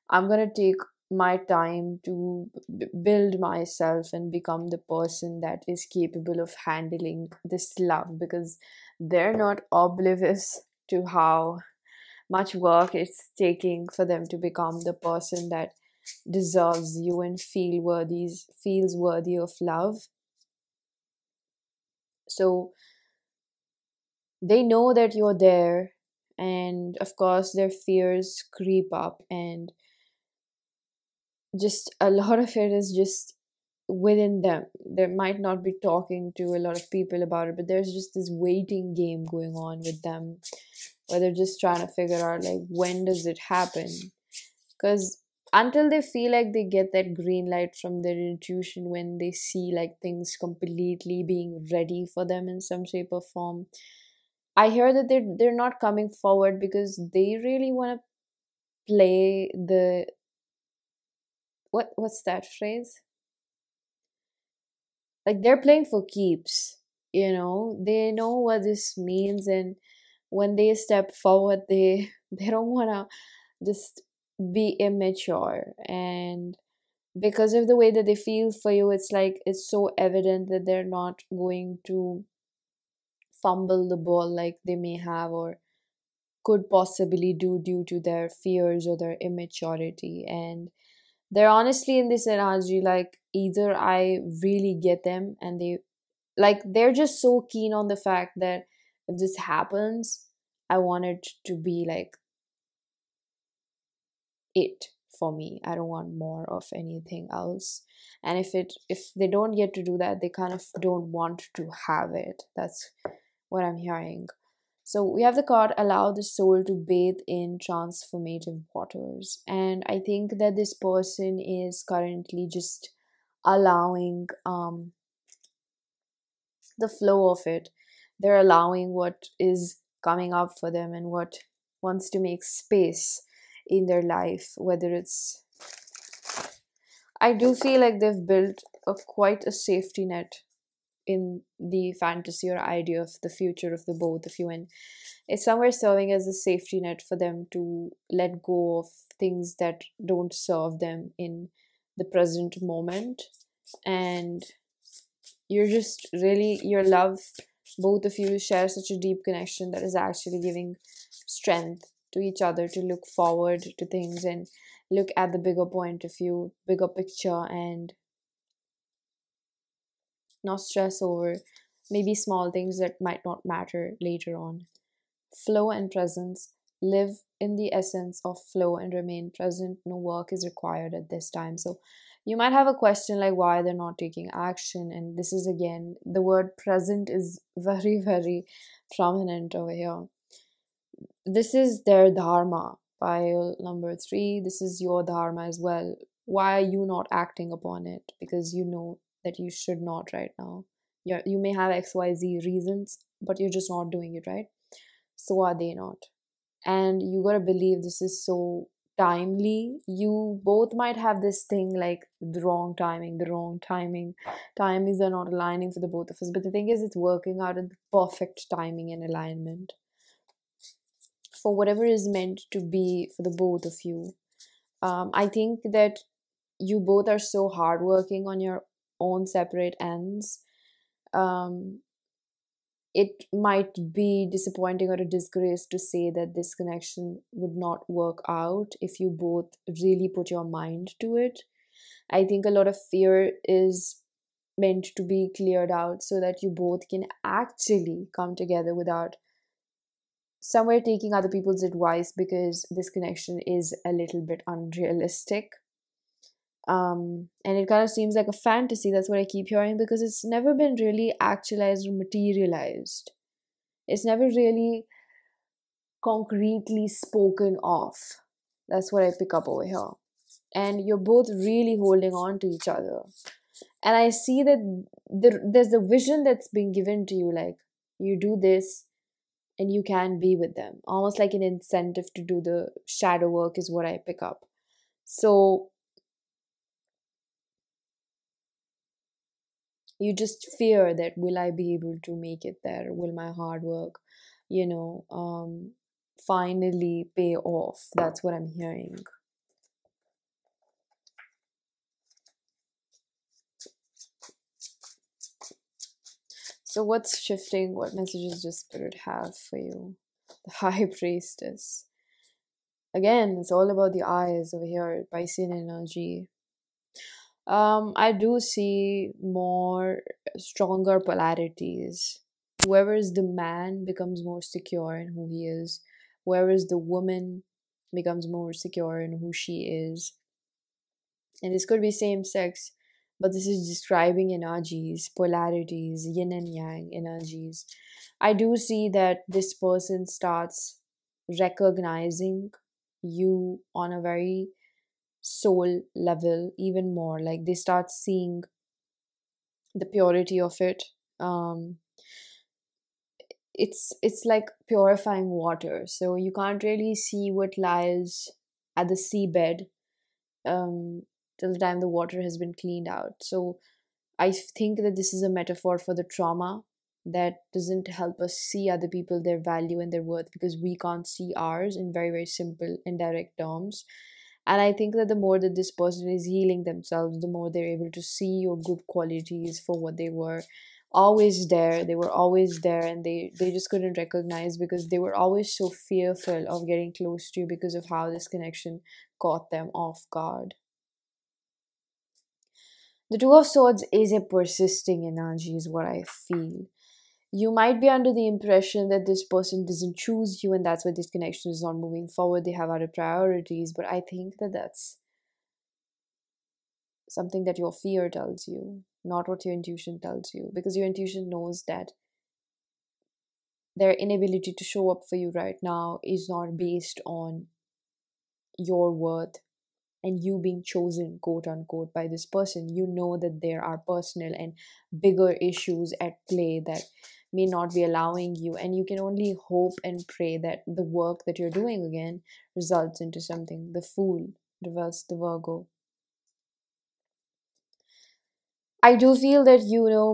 I'm gonna take my time to build myself and become the person that is capable of handling this love, because they're not oblivious to how much work it's taking for them to become the person that deserves you and feels worthy of love. So they know that you're there, and of course their fears creep up, and just a lot of it is just within them. They might not be talking to a lot of people about it, but there's just this waiting game going on with them, where they're just trying to figure out like, when does it happen? Because until they feel like they get that green light from their intuition, when they see like things completely being ready for them in some shape or form, I hear that they're not coming forward because they really want to play the, what's that phrase? Like, they're playing for keeps. They know what this means, and when they step forward, they they don't want to just be immature. And because of the way that they feel for you, it's like it's so evident that they're not going to fumble the ball like they may have or could possibly do due to their fears or their immaturity. And they're honestly in this energy like, either I really get them, and they're just so keen on the fact that if this happens, I want it to be like it for me. I don't want more of anything else. And if they don't get to do that, they kind of don't want to have it. That's what I'm hearing. So we have the card Allow the Soul to Bathe in Transformative Waters. And I think that this person is currently just allowing the flow of it. They're allowing what is coming up for them and what wants to make space in their life. Whether it's, I do feel like they've built quite a safety net in the fantasy or idea of the future of the both of you, and it's somewhere serving as a safety net for them to let go of things that don't serve them in the present moment. And you're just really, your love, both of you share such a deep connection that is actually giving strength to each other to look forward to things and look at the bigger point of view, bigger picture, and not stress over maybe small things that might not matter later on. Flow and presence, live in the essence of flow and remain present. No work is required at this time. So you might have a question like why they're not taking action. And this is again, the word present is very, very prominent over here. This is their dharma. Pile number 3, this is your dharma as well. Why are you not acting upon it? Because you know that you should not right now. You may have XYZ reasons, but you're just not doing it, right? So are they not. And you gotta believe this is so timely. You both might have this thing like the wrong timing. Timings are not aligning for the both of us. But the thing is, it's working out in the perfect timing and alignment for whatever is meant to be for the both of you. I think that you both are so hardworking on your own separate ends. It might be disappointing or a disgrace to say that this connection would not work out if you both really put your mind to it. I think a lot of fear is meant to be cleared out so that you both can actually come together without somewhere taking other people's advice, because this connection is a little bit unrealistic. And it kind of seems like a fantasy. That's what I keep hearing, because it's never been really actualized or materialized. It's never really concretely spoken of. That's what I pick up over here. And you're both really holding on to each other. And I see that there's a vision that's been given to you, like you do this and you can be with them. Almost like an incentive to do the shadow work is what I pick up. So you just fear that, will I be able to make it there? Will my hard work, finally pay off? That's what I'm hearing. So what's shifting? What messages does Spirit have for you? The High Priestess. Again, it's all about the eyes over here, Piscean energy. I do see more stronger polarities. Whoever is the man becomes more secure in who he is. Whoever is the woman becomes more secure in who she is. And this could be same sex, but this is describing energies, polarities, yin and yang energies. I do see that this person starts recognizing you on a very soul level even more. Like they start seeing the purity of it. It's like purifying water, so you can't really see what lies at the seabed till the time the water has been cleaned out. So I think that this is a metaphor for the trauma that doesn't help us see other people, their value and their worth, because we can't see ours in very, very simple and direct terms. And I think that the more that this person is healing themselves, the more they're able to see your good qualities for what they were always there. They were always there, and they just couldn't recognize because they were always so fearful of getting close to you because of how this connection caught them off guard. The Two of Swords is a persisting energy, is what I feel. You might be under the impression that this person doesn't choose you and that's why this connection is not moving forward. They have other priorities, but I think that that's something that your fear tells you, not what your intuition tells you, because your intuition knows that their inability to show up for you right now is not based on your worth and you being chosen, quote unquote, by this person. You know that there are personal and bigger issues at play that may not be allowing you, and you can only hope and pray that the work that you're doing again results into something. The Fool, reverse the Virgo. I do feel that,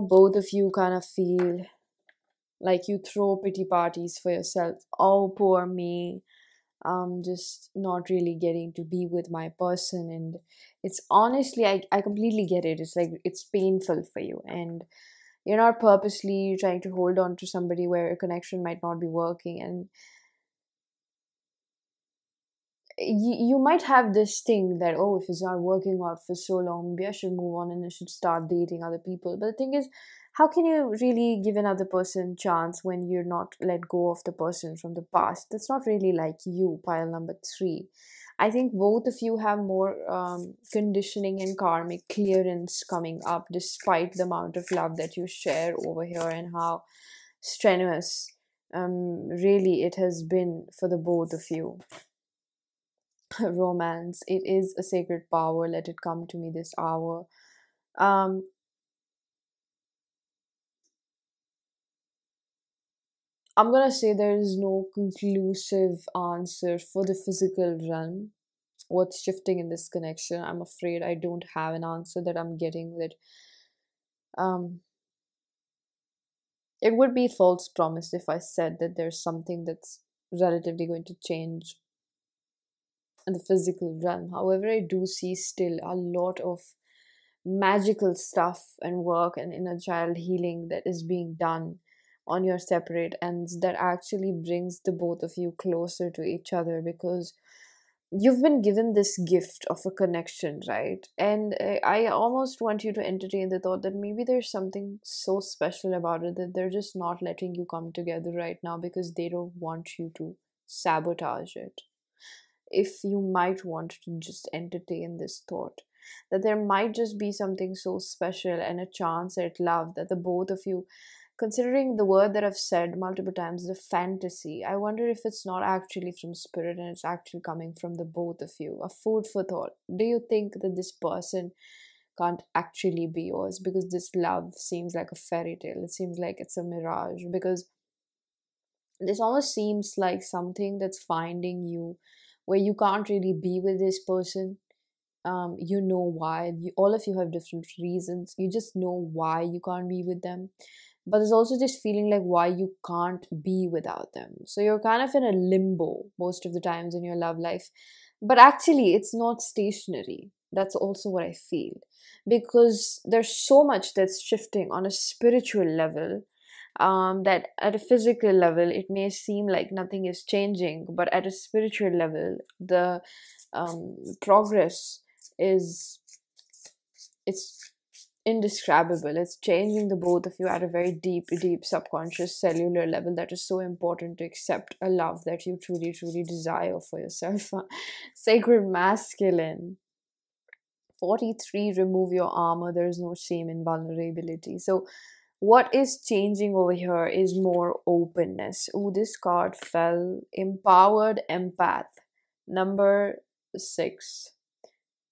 both of you kind of feel like you throw pity parties for yourself. Oh, poor me. I'm just not really getting to be with my person. And it's honestly, I completely get it. It's like, it's painful for you. And you're not purposely trying to hold on to somebody where a connection might not be working. And you might have this thing that, if it's not working out for so long, maybe I should move on and I should start dating other people. But the thing is, how can you really give another person chance when you're not let go of the person from the past? That's not really like you. Pile number 3. I think both of you have more conditioning and karmic clearance coming up, despite the amount of love that you share over here and how strenuous really it has been for the both of you. Romance, it is a sacred power. Let it come to me this hour. um I'm gonna say there is no conclusive answer for the physical realm. What's shifting in this connection? I'm afraid I don't have an answer that I'm getting that. um it would be false promise if I said that there's something that's relatively going to change in the physical realm. However, I do see still a lot of magical stuff and work and inner child healing that is being done on your separate ends that actually brings the both of you closer to each other, because you've been given this gift of a connection, right? And I almost want you to entertain the thought that maybe there's something so special about it that they're just not letting you come together right now because they don't want you to sabotage it. If you might want to just entertain this thought that there might just be something so special and a chance at love that the both of you, considering the word that I've said multiple times, the fantasy, I wonder if it's not actually from spirit and it's actually coming from the both of you. A food for thought. Do you think that this person can't actually be yours? Because this love seems like a fairy tale. It seems like it's a mirage. Because this almost seems like something that's finding you where you can't really be with this person. You know why. All of you have different reasons. You just know why you can't be with them. But there's also this feeling like why you can't be without them. So you're kind of in a limbo most of the times in your love life. But actually, it's not stationary. That's also what I feel. Because there's so much that's shifting on a spiritual level, that at a physical level it may seem like nothing is changing, but at a spiritual level the progress is, it's indescribable. It's changing the both of you at a very deep subconscious cellular level that is so important to accept a love that you truly desire for yourself. Sacred masculine 43, remove your armor. There is no shame in vulnerability. So what is changing over here is more openness. Oh, this card fell. Empowered empath. Number 6.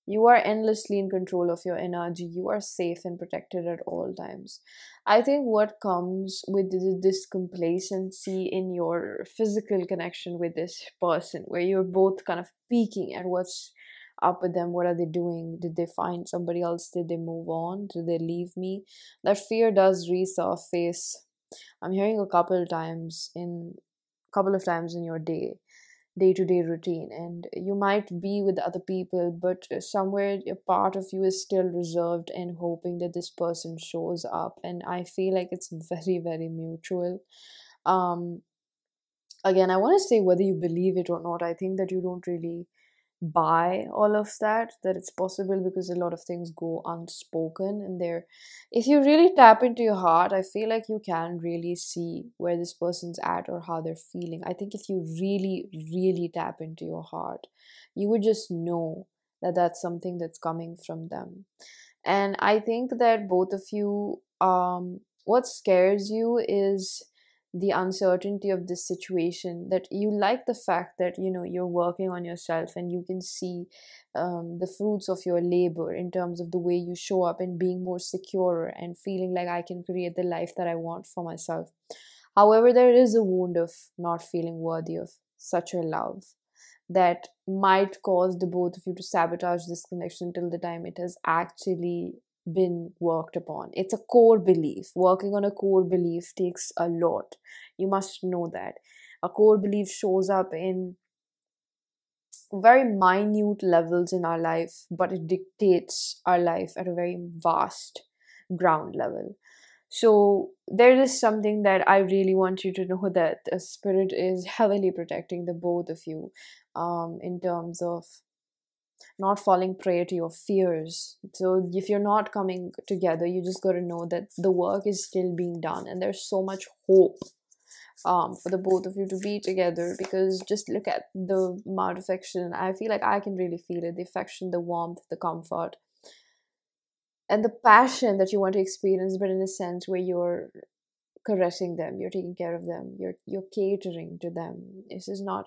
You are endlessly in control of your energy. You are safe and protected at all times. I think what comes with this complacency in your physical connection with this person, where you're both kind of peeking at what's up with them. What are they doing? Did they find somebody else? Did they move on? Did they leave me? That fear does resurface. I'm hearing a couple of times in your day-to-day routine, and you might be with other people, but somewhere a part of you is still reserved and hoping that this person shows up. And I feel like it's very mutual. um Again, I want to say, whether you believe it or not, I think that you don't really buy all of that it's possible, because a lot of things go unspoken. And there, if you really tap into your heart, I feel like you can really see where this person's at or how they're feeling. I think if you really tap into your heart, you would just know that that's something that's coming from them. And I think that both of you, what scares you is the uncertainty of this situation. That you like the fact that, you know, you're working on yourself and you can see the fruits of your labor in terms of the way you show up and being more secure and feeling like I can create the life that I want for myself. However, there is a wound of not feeling worthy of such a love that might cause the both of you to sabotage this connection till the time it has actually been worked upon. It's a core belief. Working on a core belief takes a lot. You must know that. A core belief shows up in very minute levels in our life, but it dictates our life at a very vast ground level. So there is something that I really want you to know, that the spirit is heavily protecting the both of you, in terms of not falling prey to your fears. So if you're not coming together, you just got to know that the work is still being done, and there's so much hope for the both of you to be together. Because just look at the amount of affection. I feel like I can really feel it, the affection, the warmth, the comfort, and the passion that you want to experience, but in a sense where you're caressing them, you're taking care of them, you're catering to them. This is not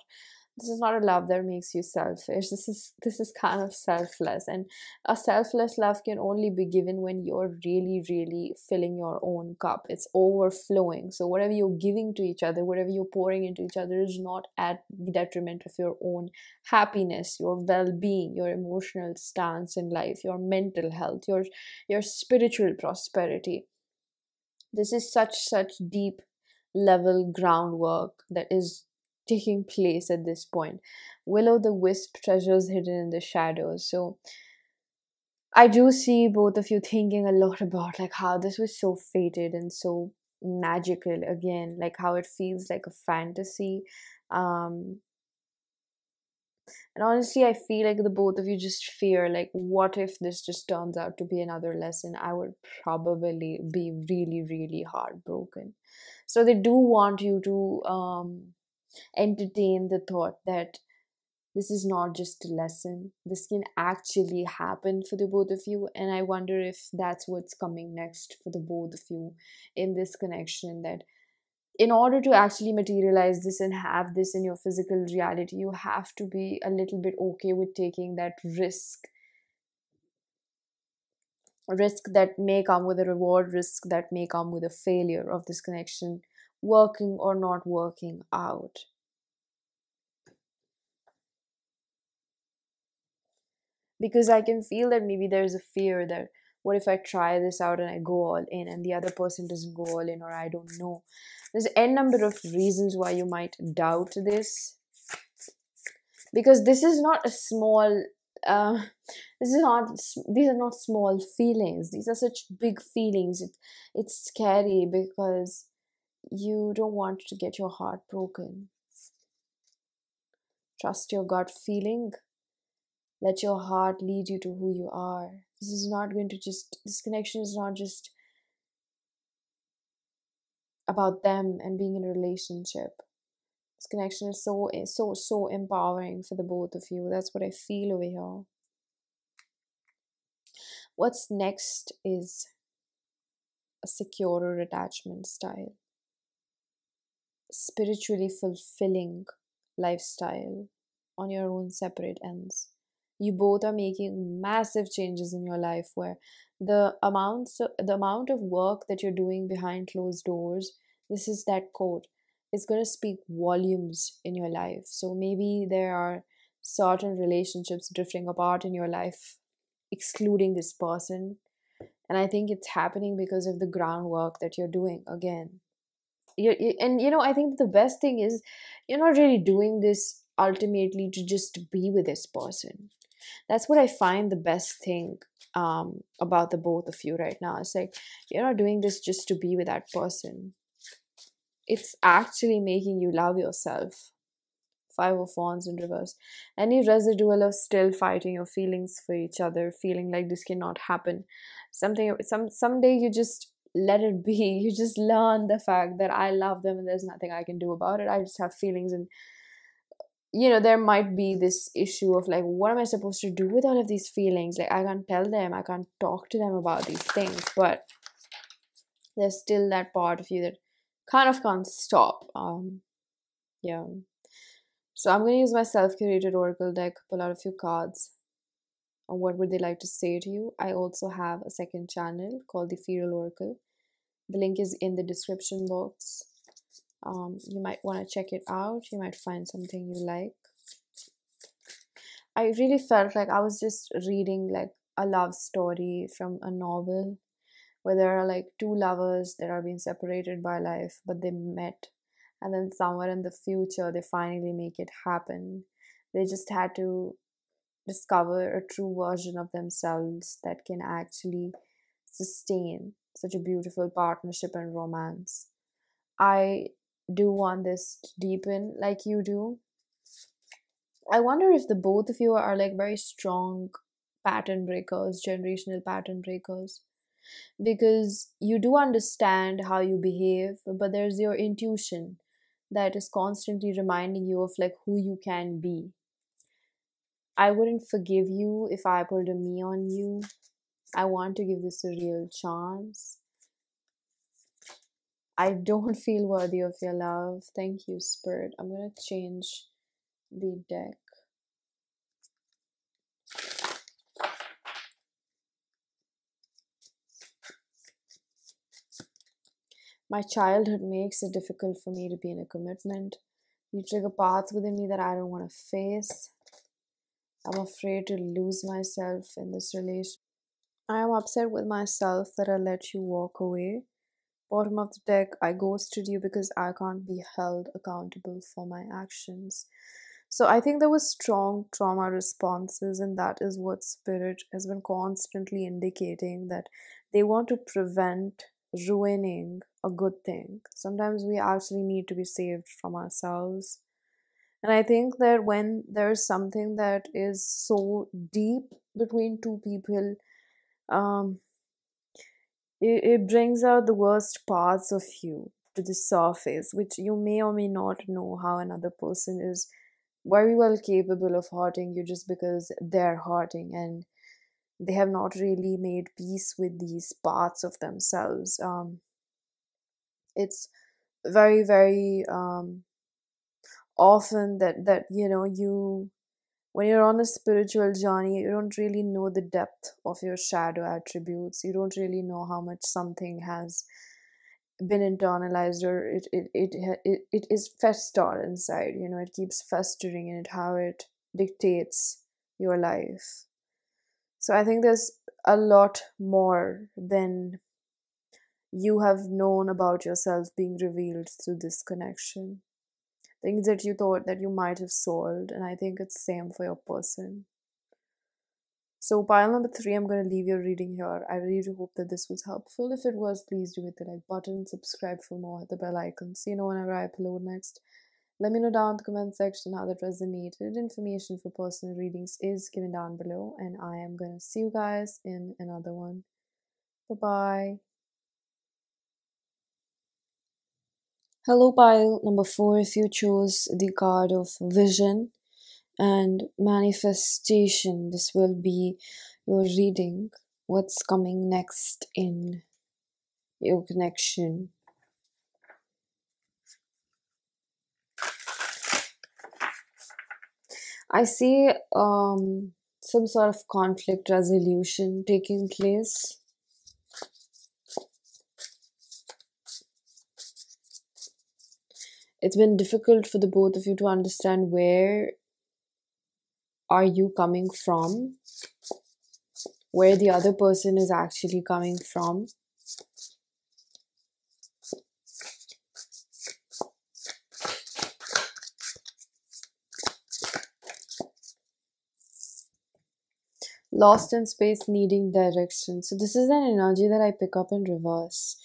a love that makes you selfish. This is kind of selfless, and a selfless love can only be given when you're really, really filling your own cup. It's overflowing. So whatever you're giving to each other, whatever you're pouring into each other, is not at the detriment of your own happiness, your well-being, your emotional stance in life, your mental health, your spiritual prosperity. This is such deep level groundwork that is taking place at this point. Willow the wisp, treasures hidden in the shadows. So I do see both of you thinking a lot about like how this was so fated and so magical again, like how it feels like a fantasy. um and honestly, I feel like the both of you just fear, like, what if this just turns out to be another lesson? I would probably be really, really heartbroken. So they do want you to entertain the thought that this is not just a lesson. This can actually happen for the both of you. And I wonder if that's what's coming next for the both of you in this connection. That in order to actually materialize this and have this in your physical reality, you have to be a little bit okay with taking that risk that may come with a reward, risk that may come with a failure of this connection working or not working out. Because I can feel that maybe there's a fear that, what if I try this out and I go all in and the other person doesn't go all in, or I don't know. There's n number of reasons why you might doubt this, because this is not a small uh, these are not small feelings. These are such big feelings. It's scary because you don't want to get your heart broken. Trust your gut feeling. Let your heart lead you to who you are. This connection is not just about them and being in a relationship. This connection is so empowering for the both of you. That's what I feel over here. What's next is a securer attachment style, spiritually fulfilling lifestyle on your own separate ends. You both are making massive changes in your life where the amount of work that you're doing behind closed doors, this is that quote, is going to speak volumes in your life. So maybe there are certain relationships drifting apart in your life, excluding this person. And I think it's happening because of the groundwork that you're doing again. I think the best thing is you're not really doing this ultimately to just be with this person. That's what I find the best thing about the both of you right now. It's like you're not doing this just to be with that person. It's actually making you love yourself. Five of Wands in reverse. Any residual of still fighting your feelings for each other, feeling like this cannot happen. Someday you just let it be. You just learn the fact that I love them and there's nothing I can do about it. I just have feelings, and there might be this issue of like, what am I supposed to do with all of these feelings? Like, I can't tell them, I can't talk to them about these things, but there's still that part of you that kind of can't stop. Yeah. So I'm going to use my self-curated oracle deck, pull out a few cards on what would they like to say to you. I also have a second channel called the Ethereal Oracle. The link is in the description box. You might want to check it out. You might find something you like. I really felt like I was just reading like a love story from a novel where there are like two lovers that are being separated by life, but they met, and then somewhere in the future they finally make it happen. They just had to discover a true version of themselves that can actually sustain such a beautiful partnership and romance. I do want this to deepen like you do. I wonder if the both of you are like very strong pattern breakers, generational pattern breakers, because you do understand how you behave, but there's your intuition that is constantly reminding you of like who you can be. I wouldn't forgive you if I pulled a me on you. I want to give this a real chance. I don't feel worthy of your love. Thank you, Spirit. I'm gonna change the deck. My childhood makes it difficult for me to be in a commitment. You trigger paths within me that I don't want to face. I'm afraid to lose myself in this relation. I am upset with myself that I let you walk away. Bottom of the deck, I ghosted you because I can't be held accountable for my actions. So I think there was strong trauma responses, and that is what Spirit has been constantly indicating, that they want to prevent ruining a good thing. Sometimes we actually need to be saved from ourselves. And I think that when there's something that is so deep between two people, um, it brings out the worst parts of you to the surface, which you may or may not know how another person is very well capable of hurting you just because they're hurting and they have not really made peace with these parts of themselves. It's very, very often that you, when you're on a spiritual journey, you don't really know the depth of your shadow attributes. You don't really know how much something has been internalized, or it is festered inside. It keeps festering in it, how it dictates your life. So I think there's a lot more than you have known about yourself being revealed through this connection. Things that you thought that you might have solved, and I think it's same for your person. So pile number 3, I'm going to leave your reading here. I really do hope that this was helpful. If it was, please do hit the like button, subscribe for more, hit the bell icon so you know whenever I upload next. Let me know down in the comment section how that resonated. Information for personal readings is given down below, and I am going to see you guys in another one. Bye-bye. Hello, pile number 4. If you chose the card of vision and manifestation, this will be your reading. What's coming next in your connection? I see some sort of conflict resolution taking place. It's been difficult for the both of you to understand where are you coming from, where the other person is actually coming from. Lost in space, needing direction. So this is an energy that I pick up in reverse,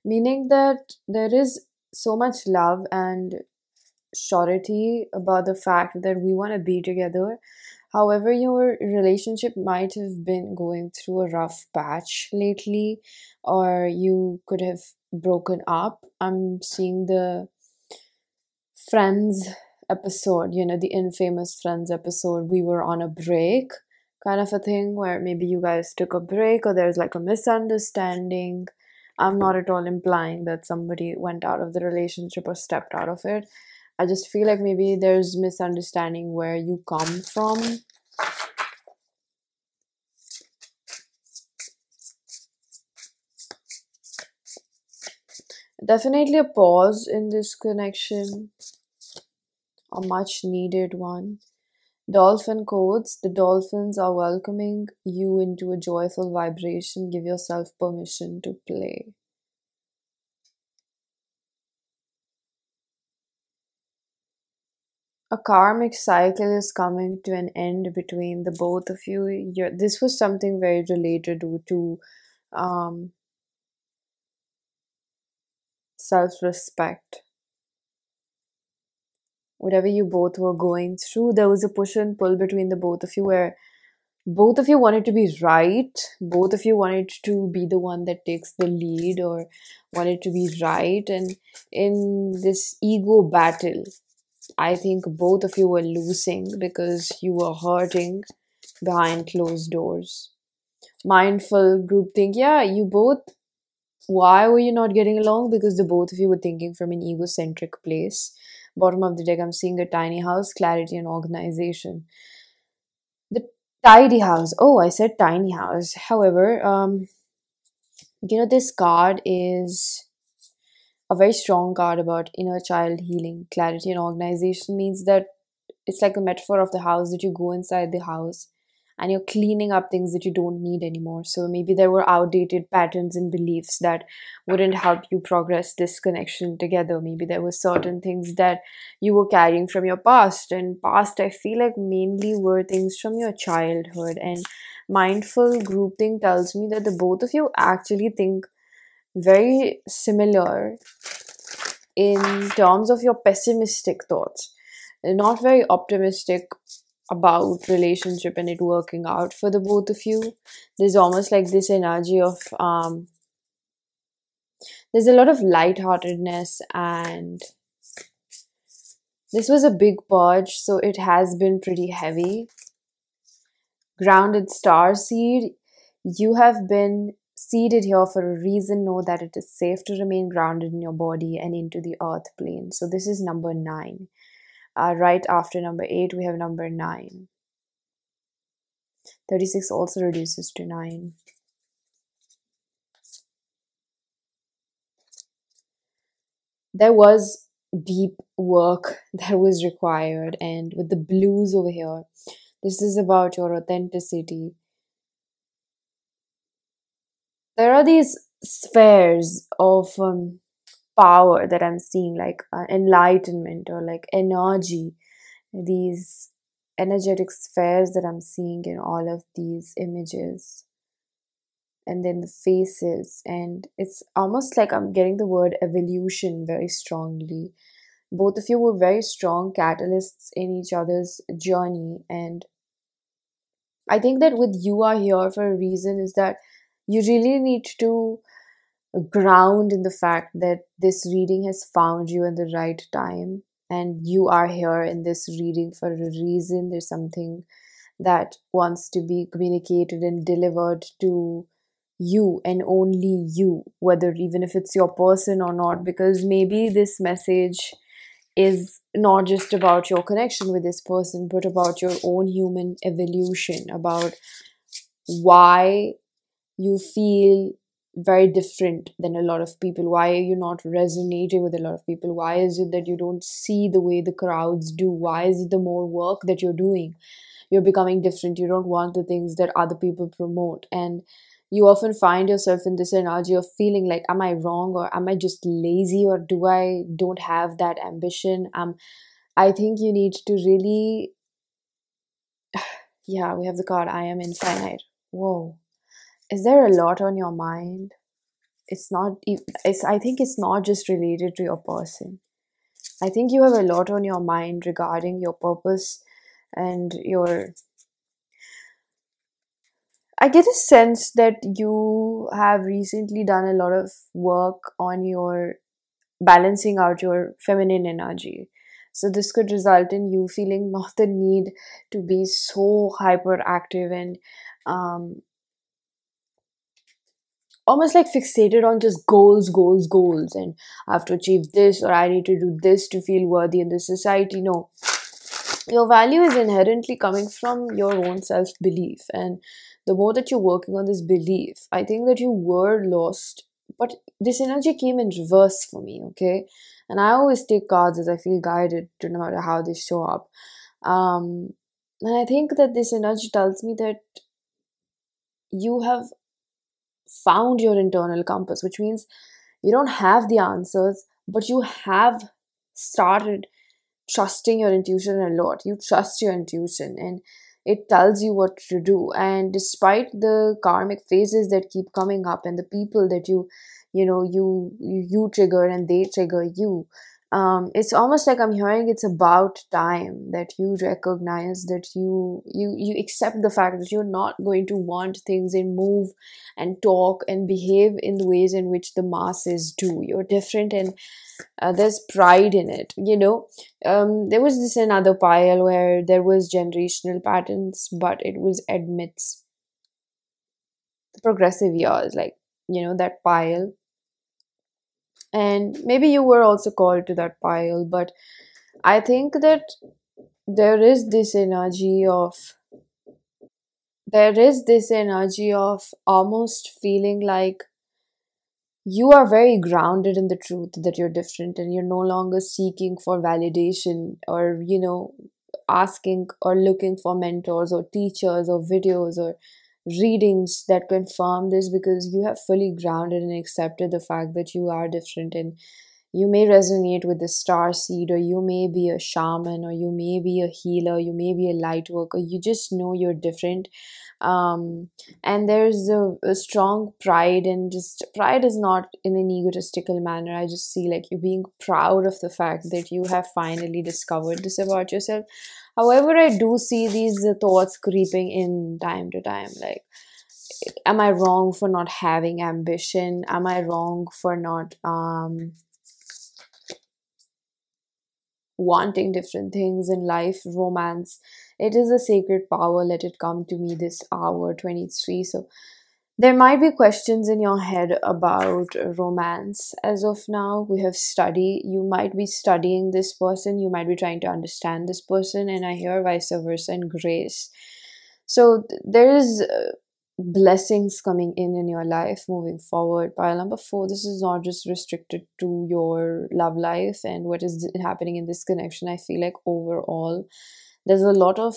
meaning that there is so much love and surety about the fact that we want to be together. However, your relationship might have been going through a rough patch lately, or you could have broken up. I'm seeing the Friends episode, the infamous Friends episode. We were on a break, kind of a thing, where maybe you guys took a break or there's like a misunderstanding. I'm not at all implying that somebody went out of the relationship or stepped out of it. I just feel like maybe there's misunderstanding where you come from. Definitely a pause in this connection, a much needed one. Dolphin codes. The dolphins are welcoming you into a joyful vibration. Give yourself permission to play. A karmic cycle is coming to an end between the both of you. This was something very related to self-respect. whatever you both were going through, there was a push and pull between the both of you where both of you wanted to be right, both of you wanted to be the one that takes the lead or wanted to be right. And in this ego battle, I think both of you were losing because you were hurting behind closed doors. Mindful groupthink, yeah, you both, why were you not getting along? Because the both of you were thinking from an egocentric place. Bottom of the deck, I'm seeing a tiny house, clarity and organization. The tidy house. Oh, I said tiny house. However, this card is a very strong card about inner child healing. Clarity and organization means that it's like a metaphor of the house, that you go inside the house and you're cleaning up things that you don't need anymore. So maybe there were outdated patterns and beliefs that wouldn't help you progress this connection together. Maybe there were certain things that you were carrying from your past, and past, I feel like, mainly were things from your childhood. And mindful grouping tells me that the both of you actually think very similar in terms of your pessimistic thoughts, not very optimistic about relationship and it working out for the both of you. There's almost like this energy of there's a lot of lightheartedness, and this was a big purge, so it has been pretty heavy. Grounded star seed, you have been seeded here for a reason. Know that it is safe to remain grounded in your body and into the earth plane. So this is number 9. Right after number 8, we have number 9. 36 also reduces to 9. There was deep work that was required, and with the blues over here, this is about your authenticity. There are these spheres of power that I'm seeing, like enlightenment or like energy, these energetic spheres that I'm seeing in all of these images. And then the faces, and it's almost like I'm getting the word evolution very strongly. Both of you were very strong catalysts in each other's journey, and I think that with you are here for a reason is that you really need to ground in the fact that this reading has found you at the right time, and you are here in this reading for a reason. There's something that wants to be communicated and delivered to you and only you, whether even if it's your person or not, because maybe this message is not just about your connection with this person, but about your own human evolution, about why you feel very different than a lot of people. Why are you not resonating with a lot of people? Why is it that you don't see the way the crowds do? Why is it the more work that you're doing, you're becoming different? You don't want the things that other people promote. And you often find yourself in this energy of feeling like, am I wrong, or am I just lazy, or do I don't have that ambition? I think you need to really yeah, we have the card I am infinite. Whoa. Is there a lot on your mind? I think it's not just related to your person. I think you have a lot on your mind regarding your purpose and I get a sense that you have recently done a lot of work on your balancing out your feminine energy. So this could result in you feeling not the need to be so hyperactive and almost like fixated on just goals, goals, goals, and I have to achieve this, or I need to do this to feel worthy in this society. No. Your value is inherently coming from your own self-belief, and the more that you're working on this belief, I think that you were lost, but this energy came in reverse for me, okay? And I always take cards as I feel guided to, no matter how they show up. And I think that this energy tells me that you have found your internal compass, which means you don't have the answers, but you have started trusting your intuition a lot. You trust your intuition and it tells you what to do. And despite the karmic phases that keep coming up and the people that you trigger and they trigger you, It's almost like I'm hearing it's about time that you recognize that you accept the fact that you're not going to want things and move and talk and behave in the ways in which the masses do. You're different, and there's pride in it, you know. There was this another pile where there was generational patterns, but it was amidst the progressive years, like, you know, that pile. And maybe you were also called to that pile, but I think that there is this energy of almost feeling like you are very grounded in the truth that you're different, and you're no longer seeking for validation, or, you know, asking or looking for mentors or teachers or videos or readings that confirm this, because you have fully grounded and accepted the fact that you are different. And you may resonate with the star seed, or you may be a shaman, or you may be a healer, you may be a light worker. You just know you're different. And there's a strong pride, and just pride is not in an egotistical manner. I just see like you being proud of the fact that you have finally discovered this about yourself. However, I do see these thoughts creeping in time to time, like, am I wrong for not having ambition? Am I wrong for not wanting different things in life? Romance, it is a sacred power. Let it come to me this hour 23. So there might be questions in your head about romance. As of now, we have study. You might be studying this person, you might be trying to understand this person, and I hear vice versa and grace. So there is blessings coming in your life moving forward. Pile number 4, this is not just restricted to your love life and what is happening in this connection. I feel like overall there's a lot of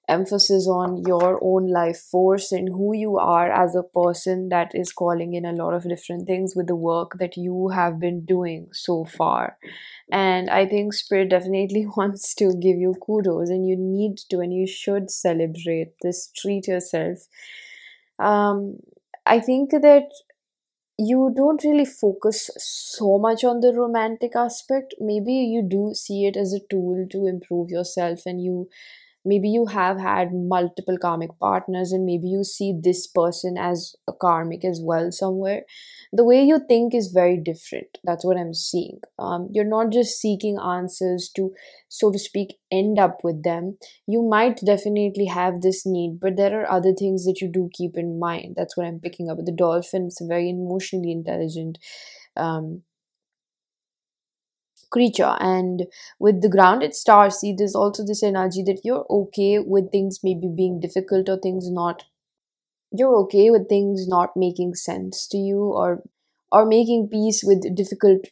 emphasis on your own life force and who you are as a person, that is calling in a lot of different things with the work that you have been doing so far. And I think spirit definitely wants to give you kudos, and you need to, and you should celebrate this, treat yourself. um I think that you don't really focus so much on the romantic aspect. Maybe you do see it as a tool to improve yourself, and maybe you have had multiple karmic partners, and maybe you see this person as a karmic as well somewhere. The way you think is very different. That's what I'm seeing. You're not just seeking answers to, so to speak, end up with them. You might definitely have this need, but there are other things that you do keep in mind. That's what I'm picking up. The dolphin is a very emotionally intelligent um, creature, and with the grounded star seed, there's also this energy that you're okay with things maybe being difficult, or things not, you're okay with things not making sense to you, or making peace with difficult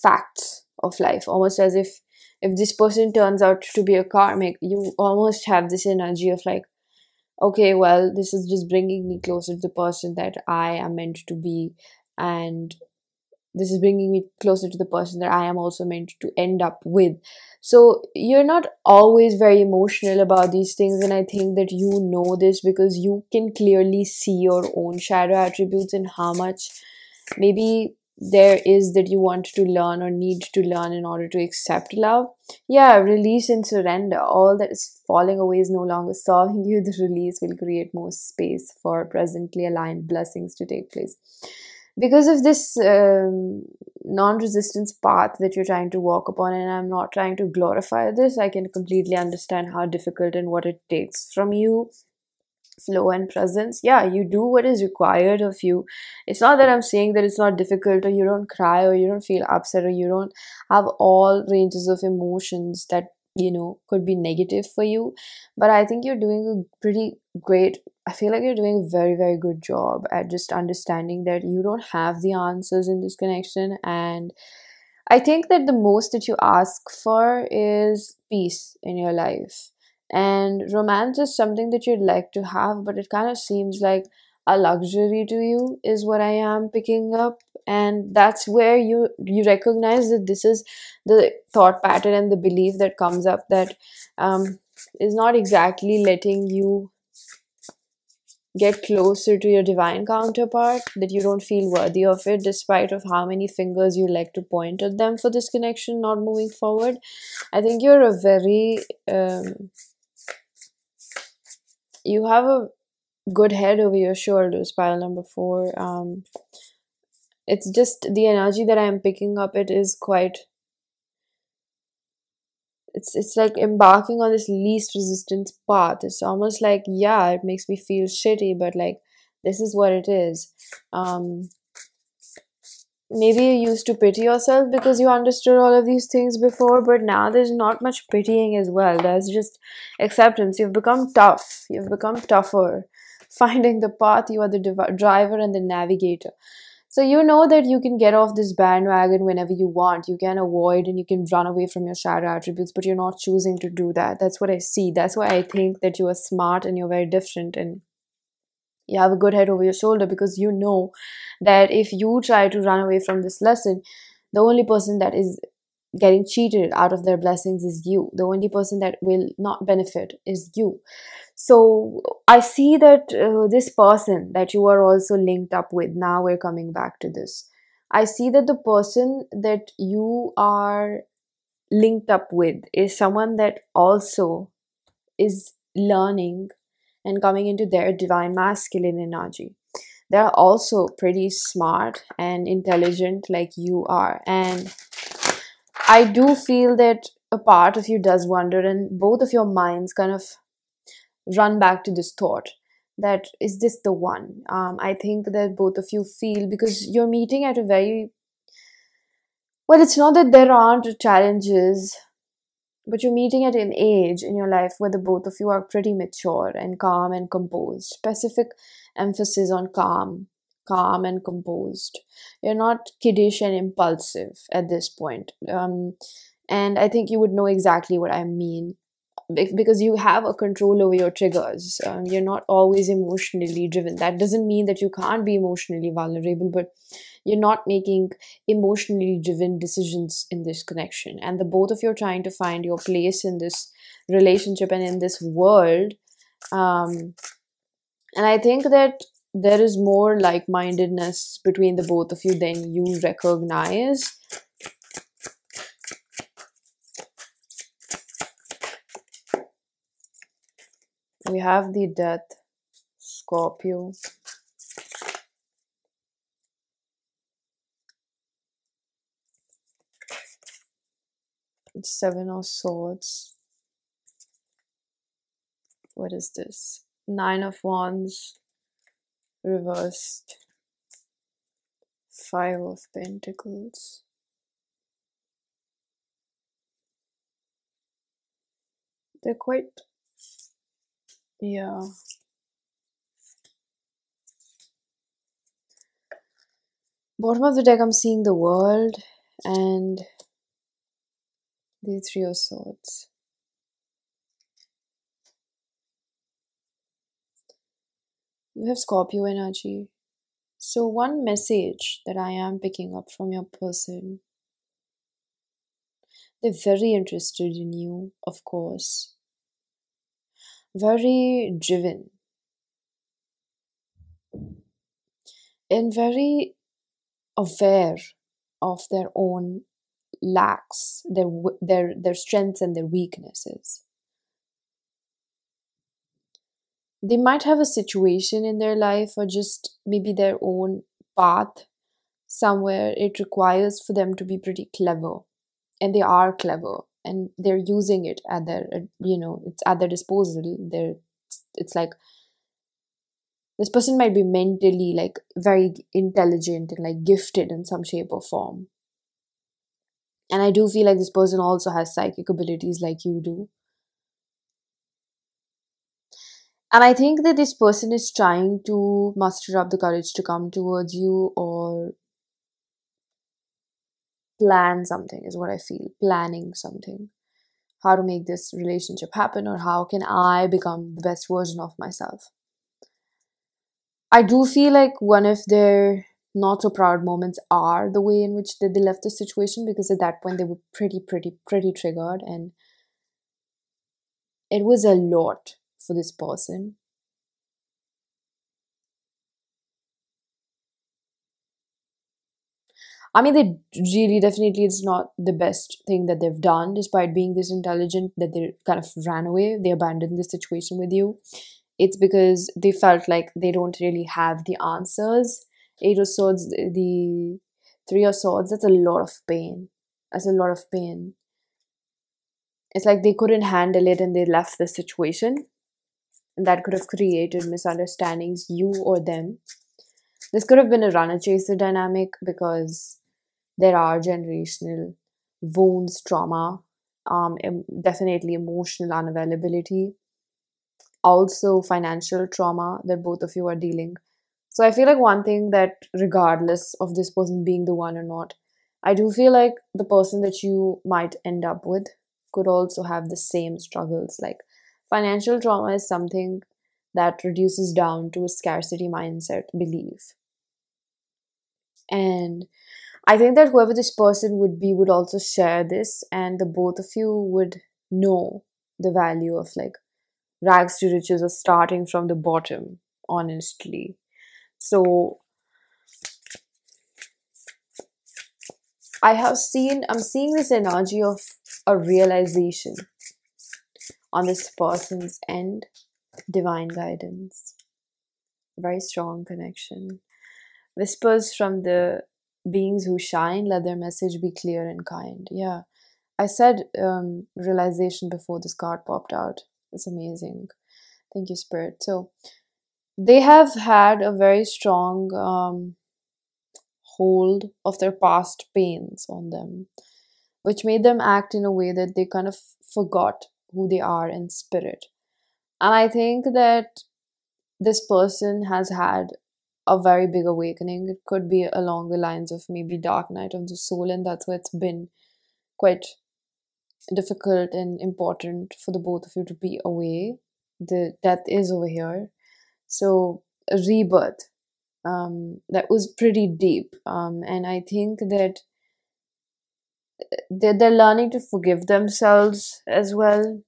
facts of life. Almost as if this person turns out to be a karmic, you almost have this energy of like, okay, well, this is just bringing me closer to the person that I am meant to be, and this is bringing me closer to the person that I am also meant to end up with. So you're not always very emotional about these things, and I think that you know this because you can clearly see your own shadow attributes and how much maybe there is that you want to learn or need to learn in order to accept love. Yeah, release and surrender. All that is falling away is no longer serving you. The release will create more space for presently aligned blessings to take place. Because of this non-resistance path that you're trying to walk upon, and I'm not trying to glorify this, I can completely understand how difficult and what it takes from you, flow and presence. Yeah, you do what is required of you. It's not that I'm saying that it's not difficult, or you don't cry, or you don't feel upset, or you don't have all ranges of emotions that, you know, could be negative for you. But I think you're doing a pretty great, I feel like you're doing a very, very good job at just understanding that you don't have the answers in this connection. And I think that the most that you ask for is peace in your life. And romance is something that you'd like to have, but it kind of seems like a luxury to you, is what I am picking up. And that's where you recognize that this is the thought pattern and the belief that comes up that is not exactly letting you get closer to your divine counterpart, that you don't feel worthy of it despite of how many fingers you like to point at them for this connection not moving forward. I think you're a very you have a good head over your shoulders, pile number 4. It's just the energy that I'm picking up, it is quite, it's like embarking on this least resistance path. It's almost like, yeah, it makes me feel shitty, but like this is what it is. Maybe you used to pity yourself because you understood all of these things before, but now there's not much pitying as well. There's just acceptance. You've become tough. You've become tougher. Finding the path, you are the driver and the navigator. So you know that you can get off this bandwagon whenever you want. You can avoid and you can run away from your shadow attributes, but you're not choosing to do that. That's what I see. That's why I think that you are smart and you're very different, and you have a good head over your shoulder, because you know that if you try to run away from this lesson, the only person that is getting cheated out of their blessings is you. The only person that will not benefit is you. So I see that this person that you are also linked up with, now we're coming back to this. I see that the person that you are linked up with is someone that also is learning and coming into their divine masculine energy. They're also pretty smart and intelligent like you are. And I do feel that a part of you does wonder, and both of your minds kind of run back to this thought that, is this the one? I think that both of you feel, because you're meeting at a very, well, it's not that there aren't challenges, but you're meeting at an age in your life where the both of you are pretty mature and calm and composed. Specific emphasis on calm and composed. You're not kiddish and impulsive at this point. And I think you would know exactly what I mean, because you have a control over your triggers. You're not always emotionally driven. That doesn't mean that you can't be emotionally vulnerable, but you're not making emotionally driven decisions in this connection. And the both of you are trying to find your place in this relationship and in this world. And I think that there is more like-mindedness between the both of you than you recognize. We have the Death, Scorpio, Seven of Swords. What is this? Nine of Wands, reversed. Five of Pentacles. They're quite, yeah. Bottom of the deck, I'm seeing the World and the Three of Swords. You have Scorpio energy. So one message that I am picking up from your person, they're very interested in you, of course. Very driven. And very aware of their own lacks, their strengths and their weaknesses. They might have a situation in their life, or just maybe their own path somewhere it requires for them to be pretty clever, and they are clever and they're using it at their, it's at their disposal. It's like this person might be mentally like very intelligent and like gifted in some shape or form. And I do feel like this person also has psychic abilities like you do. And I think that this person is trying to muster up the courage to come towards you, or plan something, is what I feel. Planning something. How to make this relationship happen, or how can I become the best version of myself. I do feel like one of their not so proud moments are the way in which they left the situation, because at that point they were pretty triggered, and it was a lot for this person. I mean, they really definitely, it's not the best thing that they've done, despite being this intelligent, that they kind of ran away, they abandoned the situation with you. It's because they felt like they don't really have the answers. Eight of Swords, the Three of Swords, that's a lot of pain. That's a lot of pain. It's like they couldn't handle it and they left the situation. And that could have created misunderstandings, you or them. This could have been a runner chaser dynamic because there are generational wounds, trauma, definitely emotional unavailability, also financial trauma that both of you are dealing. So I feel like one thing that, regardless of this person being the one or not, I do feel like the person that you might end up with could also have the same struggles. Like financial trauma is something that reduces down to a scarcity mindset belief. And I think that whoever this person would be would also share this, and the both of you would know the value of like rags to riches or starting from the bottom, honestly. So I'm seeing this energy of a realization on this person's end, divine guidance, very strong connection. Whispers from the beings who shine, let their message be clear and kind. Yeah, I said realization before this card popped out. It's amazing. Thank you, Spirit. So they have had a very strong hold of their past pains on them, which made them act in a way that they kind of forgot who they are in spirit. And I think that this person has had a very big awakening. It could be along the lines of maybe dark night of the soul, and that's why it's been quite difficult and important for the both of you to be away. The death is over here. So a rebirth, that was pretty deep. And I think that they're learning to forgive themselves as well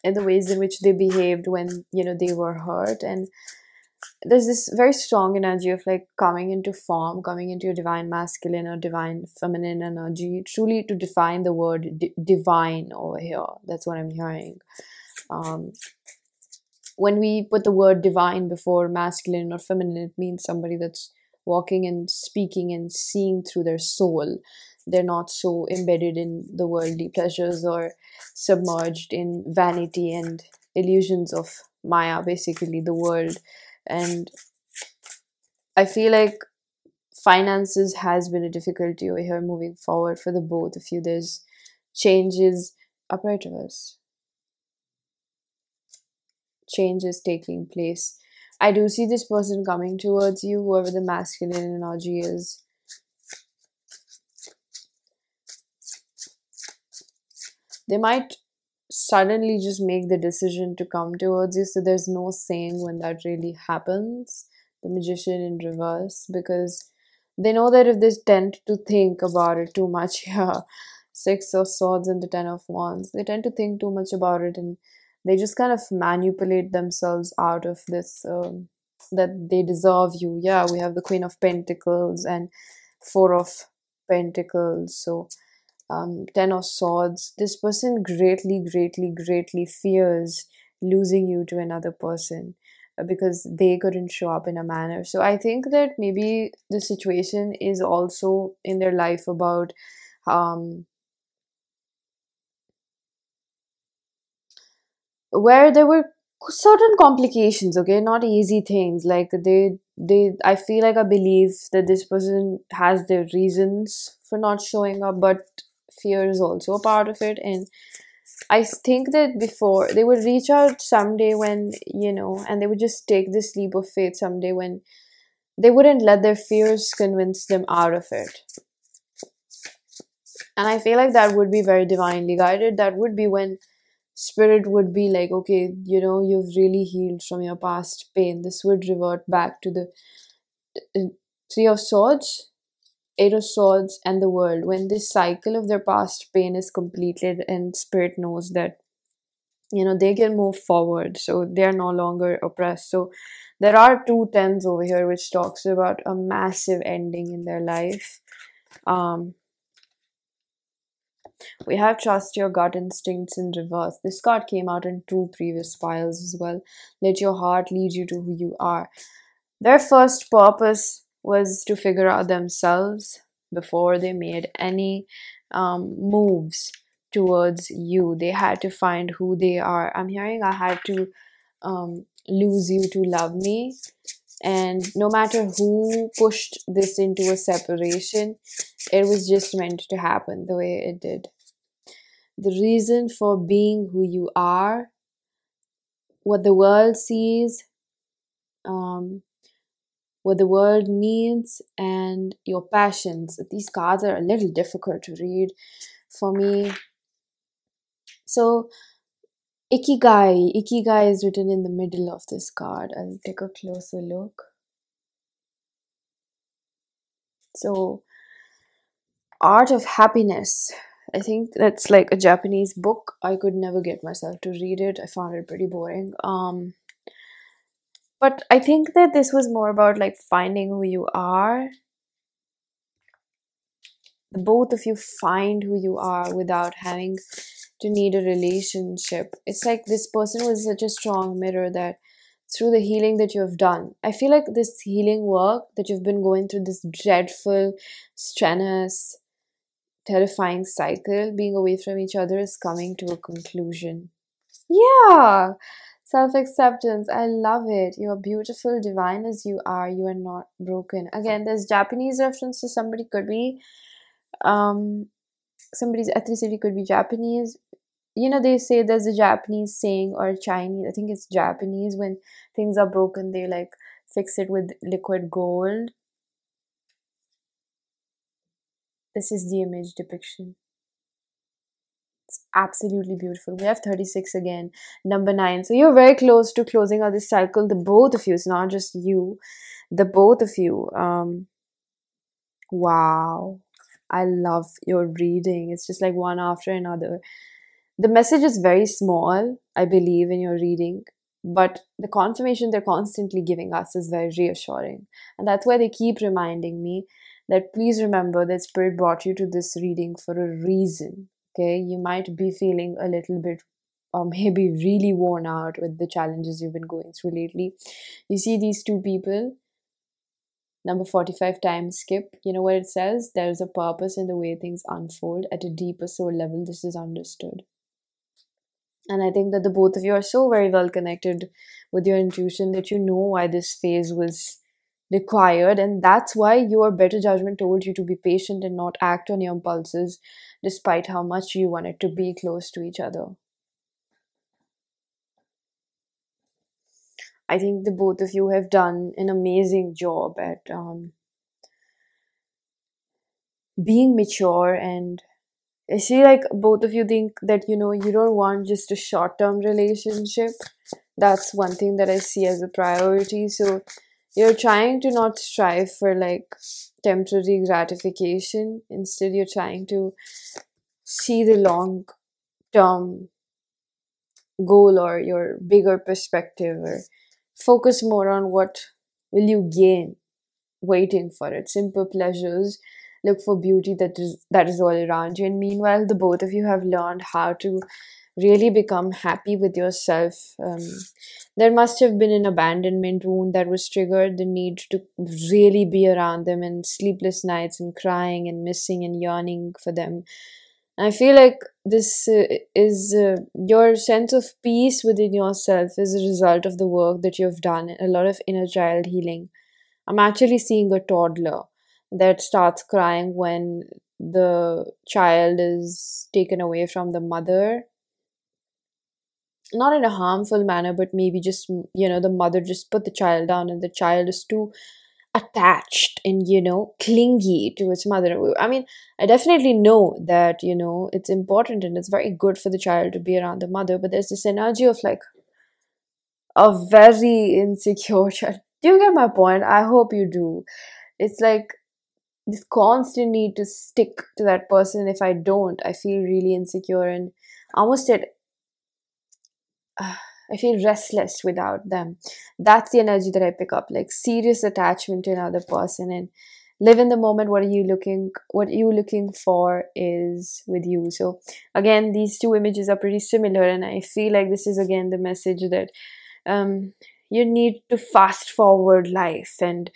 in the ways in which they behaved when, you know, they were hurt. And there's this very strong energy of like coming into form, coming into your divine masculine or divine feminine energy, truly to define the word divine over here. That's what I'm hearing. When we put the word divine before masculine or feminine, it means somebody that's walking and speaking and seeing through their soul. They're not so embedded in the worldly pleasures or submerged in vanity and illusions of Maya, basically the world. And I feel like finances has been a difficulty over here moving forward for the both of you. There's changes, upright of us. Changes taking place. I do see this person coming towards you, whoever the masculine energy is. They might suddenly just make the decision to come towards you, so there's no saying when that really happens. The Magician in reverse, because they know that if they tend to think about it too much, yeah, Six of Swords and the Ten of Wands, they tend to think too much about it and they just kind of manipulate themselves out of this, that they deserve you. Yeah, we have the Queen of Pentacles and Four of Pentacles. So Ten of Swords, this person greatly fears losing you to another person because they couldn't show up in a manner. So I think that maybe the situation is also in their life about where there were certain complications, okay, not easy things. Like I feel like I believe that this person has their reasons for not showing up, but fear is also a part of it. And I think that before they would reach out someday when, you know, and they would just take this leap of faith someday when they wouldn't let their fears convince them out of it. And I feel like that would be very divinely guided. That would be when Spirit would be like, okay, you know, you've really healed from your past pain. This would revert back to the Three of Swords, Eight of Swords, and the World. When this cycle of their past pain is completed and Spirit knows that, you know, they can move forward, so they're no longer oppressed. So there are two tens over here, which talks about a massive ending in their life. Um, we have trust your gut instincts in reverse. This card came out in 2 previous piles as well. Let your heart lead you to who you are. Their first purpose was to figure out themselves before they made any moves towards you. They had to find who they are. I'm hearing I had to lose you to love me. And no matter who pushed this into a separation, it was just meant to happen the way it did. The reason for being who you are, what the world sees, what the world needs, and your passions. These cards are a little difficult to read for me. So, Ikigai. Ikigai is written in the middle of this card. I'll take a closer look. So, Art of Happiness. I think that's like a Japanese book. I could never get myself to read it. I found it pretty boring. But I think that this was more about like finding who you are. Both of you find who you are without having to need a relationship. It's like this person was such a strong mirror that through the healing that you have done, I feel like this healing work that you've been going through, this dreadful, strenuous, terrifying cycle, being away from each other, is coming to a conclusion. Yeah, self-acceptance. I love it. You are beautiful, divine as you are. You are not broken. Again, there's Japanese reference, so somebody could be somebody's ethnicity could be Japanese. You know, they say there's a Japanese saying, or Chinese, I think it's Japanese, when things are broken, they like fix it with liquid gold. This is the image depiction. It's absolutely beautiful. We have 36 again, number 9. So you're very close to closing out this cycle. The both of you, it's not just you, the both of you. Wow. I love your reading. It's just like one after another. The message is very small, I believe, in your reading, but the confirmation they're constantly giving us is very reassuring. And that's why they keep reminding me that please remember that Spirit brought you to this reading for a reason. Okay, you might be feeling a little bit or maybe really worn out with the challenges you've been going through lately. You see these two people, number 45 time skip, you know what it says? There's a purpose in the way things unfold. At a deeper soul level, this is understood. And I think that the both of you are so very well connected with your intuition that you know why this phase was required. And that's why your better judgment told you to be patient and not act on your impulses, despite how much you wanted to be close to each other. I think the both of you have done an amazing job at being mature, and I see like both of you think that, you know, you don't want just a short-term relationship. That's one thing that I see as a priority. So you're trying to not strive for like temporary gratification. Instead, you're trying to see the long-term goal or your bigger perspective, or focus more on what will you gain waiting for it. Simple pleasures. Look for beauty that is all around you. And meanwhile, the both of you have learned how to really become happy with yourself. There must have been an abandonment wound that was triggered, the need to really be around them, and sleepless nights and crying and missing and yearning for them. I feel like this is your sense of peace within yourself is a result of the work that you've done, a lot of inner child healing. I'm actually seeing a toddler that starts crying when the child is taken away from the mother. Not in a harmful manner, but maybe just, you know, the mother just put the child down and the child is too attached and, you know, clingy to its mother. I mean, I definitely know that, you know, it's important and it's very good for the child to be around the mother, but there's this energy of like a very insecure child. Do you get my point? I hope you do. It's like this constant need to stick to that person. If I don't, I feel really insecure and almost I feel restless without them. That's the energy that I pick up, like serious attachment to another person. And live in the moment. What you looking for is with you. So again, these two images are pretty similar, and I feel like this is again the message that um you need to fast forward life and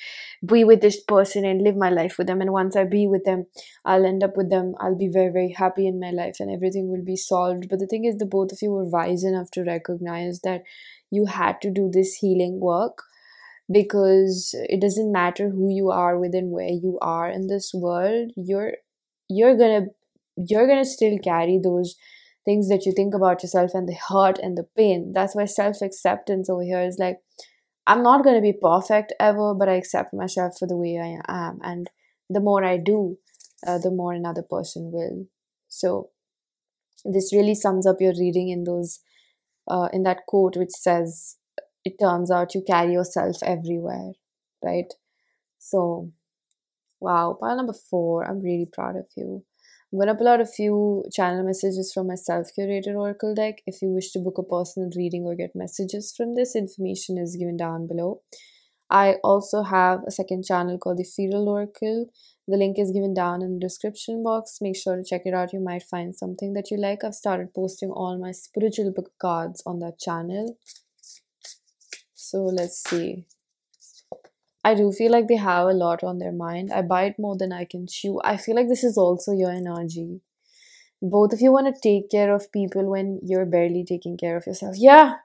be with this person and live my life with them, and once I be with them, I'll end up with them, I'll be very, very happy in my life, and everything will be solved. But the thing is, the both of you were wise enough to recognize that you had to do this healing work, because it doesn't matter who you are within where you are in this world, you're gonna you're gonna still carry those things that you think about yourself, and the hurt and the pain. That's why self-acceptance over here is like, I'm not gonna be perfect ever, but I accept myself for the way I am, and the more I do, the more another person will. So this really sums up your reading in those in that quote which says, it turns out you carry yourself everywhere, right? So wow, pile number 4, I'm really proud of you. I'm going to pull out a few channel messages from my self-curated oracle deck. If you wish to book a personal reading or get messages from this, information is given down below. I also have a second channel called the Ethereal Oracle. The link is given down in the description box. Make sure to check it out. You might find something that you like. I've started posting all my spiritual book cards on that channel. So let's see. I do feel like they have a lot on their mind. I bite more than I can chew. I feel like this is also your energy. Both of you want to take care of people when you're barely taking care of yourself. Yeah,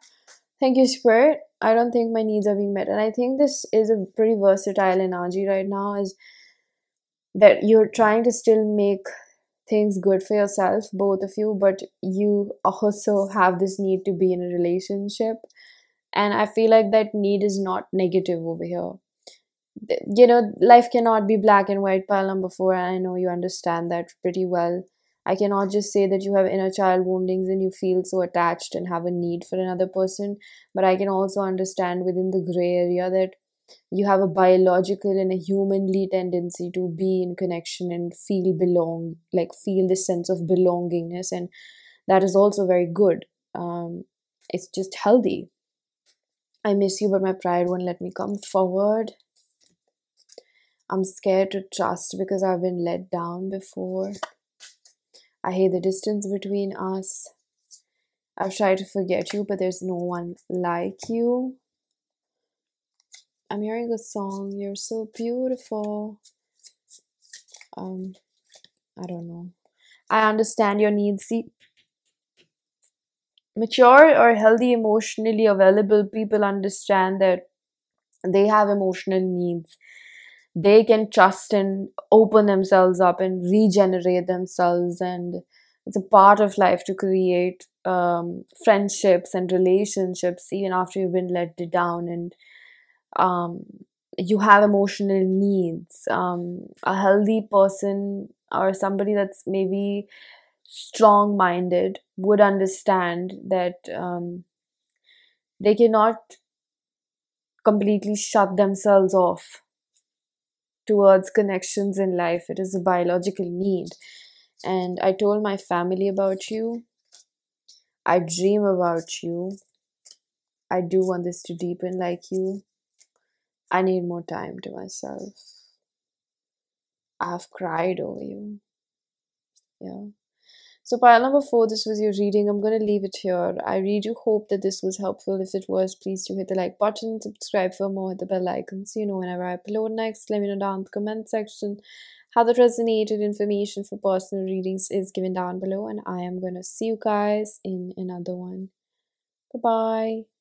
thank you, Spirit. I don't think my needs are being met. And I think this is a pretty versatile energy right now, is that you're trying to still make things good for yourself, both of you, but you also have this need to be in a relationship. And I feel like that need is not negative over here. You know, life cannot be black and white, pile number 4, and I know you understand that pretty well. I cannot just say that you have inner child woundings and you feel so attached and have a need for another person, but I can also understand within the gray area that you have a biological and a humanly tendency to be in connection and feel this sense of belongingness, and that is also very good. It's just healthy. I miss you, but my pride won't let me come forward. I'm scared to trust because I've been let down before. I hate the distance between us. I've tried to forget you, but there's no one like you. I'm hearing a song. You're so beautiful. I don't know. I understand your needs. See, mature or healthy, emotionally available people understand that they have emotional needs. They can trust and open themselves up and regenerate themselves, and it's a part of life to create friendships and relationships even after you've been let down, and you have emotional needs. A healthy person or somebody that's maybe strong-minded would understand that they cannot completely shut themselves off towards connections in life. It is a biological need. And I told my family about you. I dream about you. I do want this to deepen like you. I need more time to myself. I have cried over you. Yeah. So pile number 4, this was your reading. I'm going to leave it here. I really hope that this was helpful. If it was, please do hit the like button, subscribe for more, hit the bell icon so you know whenever I upload next. Let me know down in the comment section how that resonated. Information for personal readings is given down below, and I am going to see you guys in another one. Bye-bye.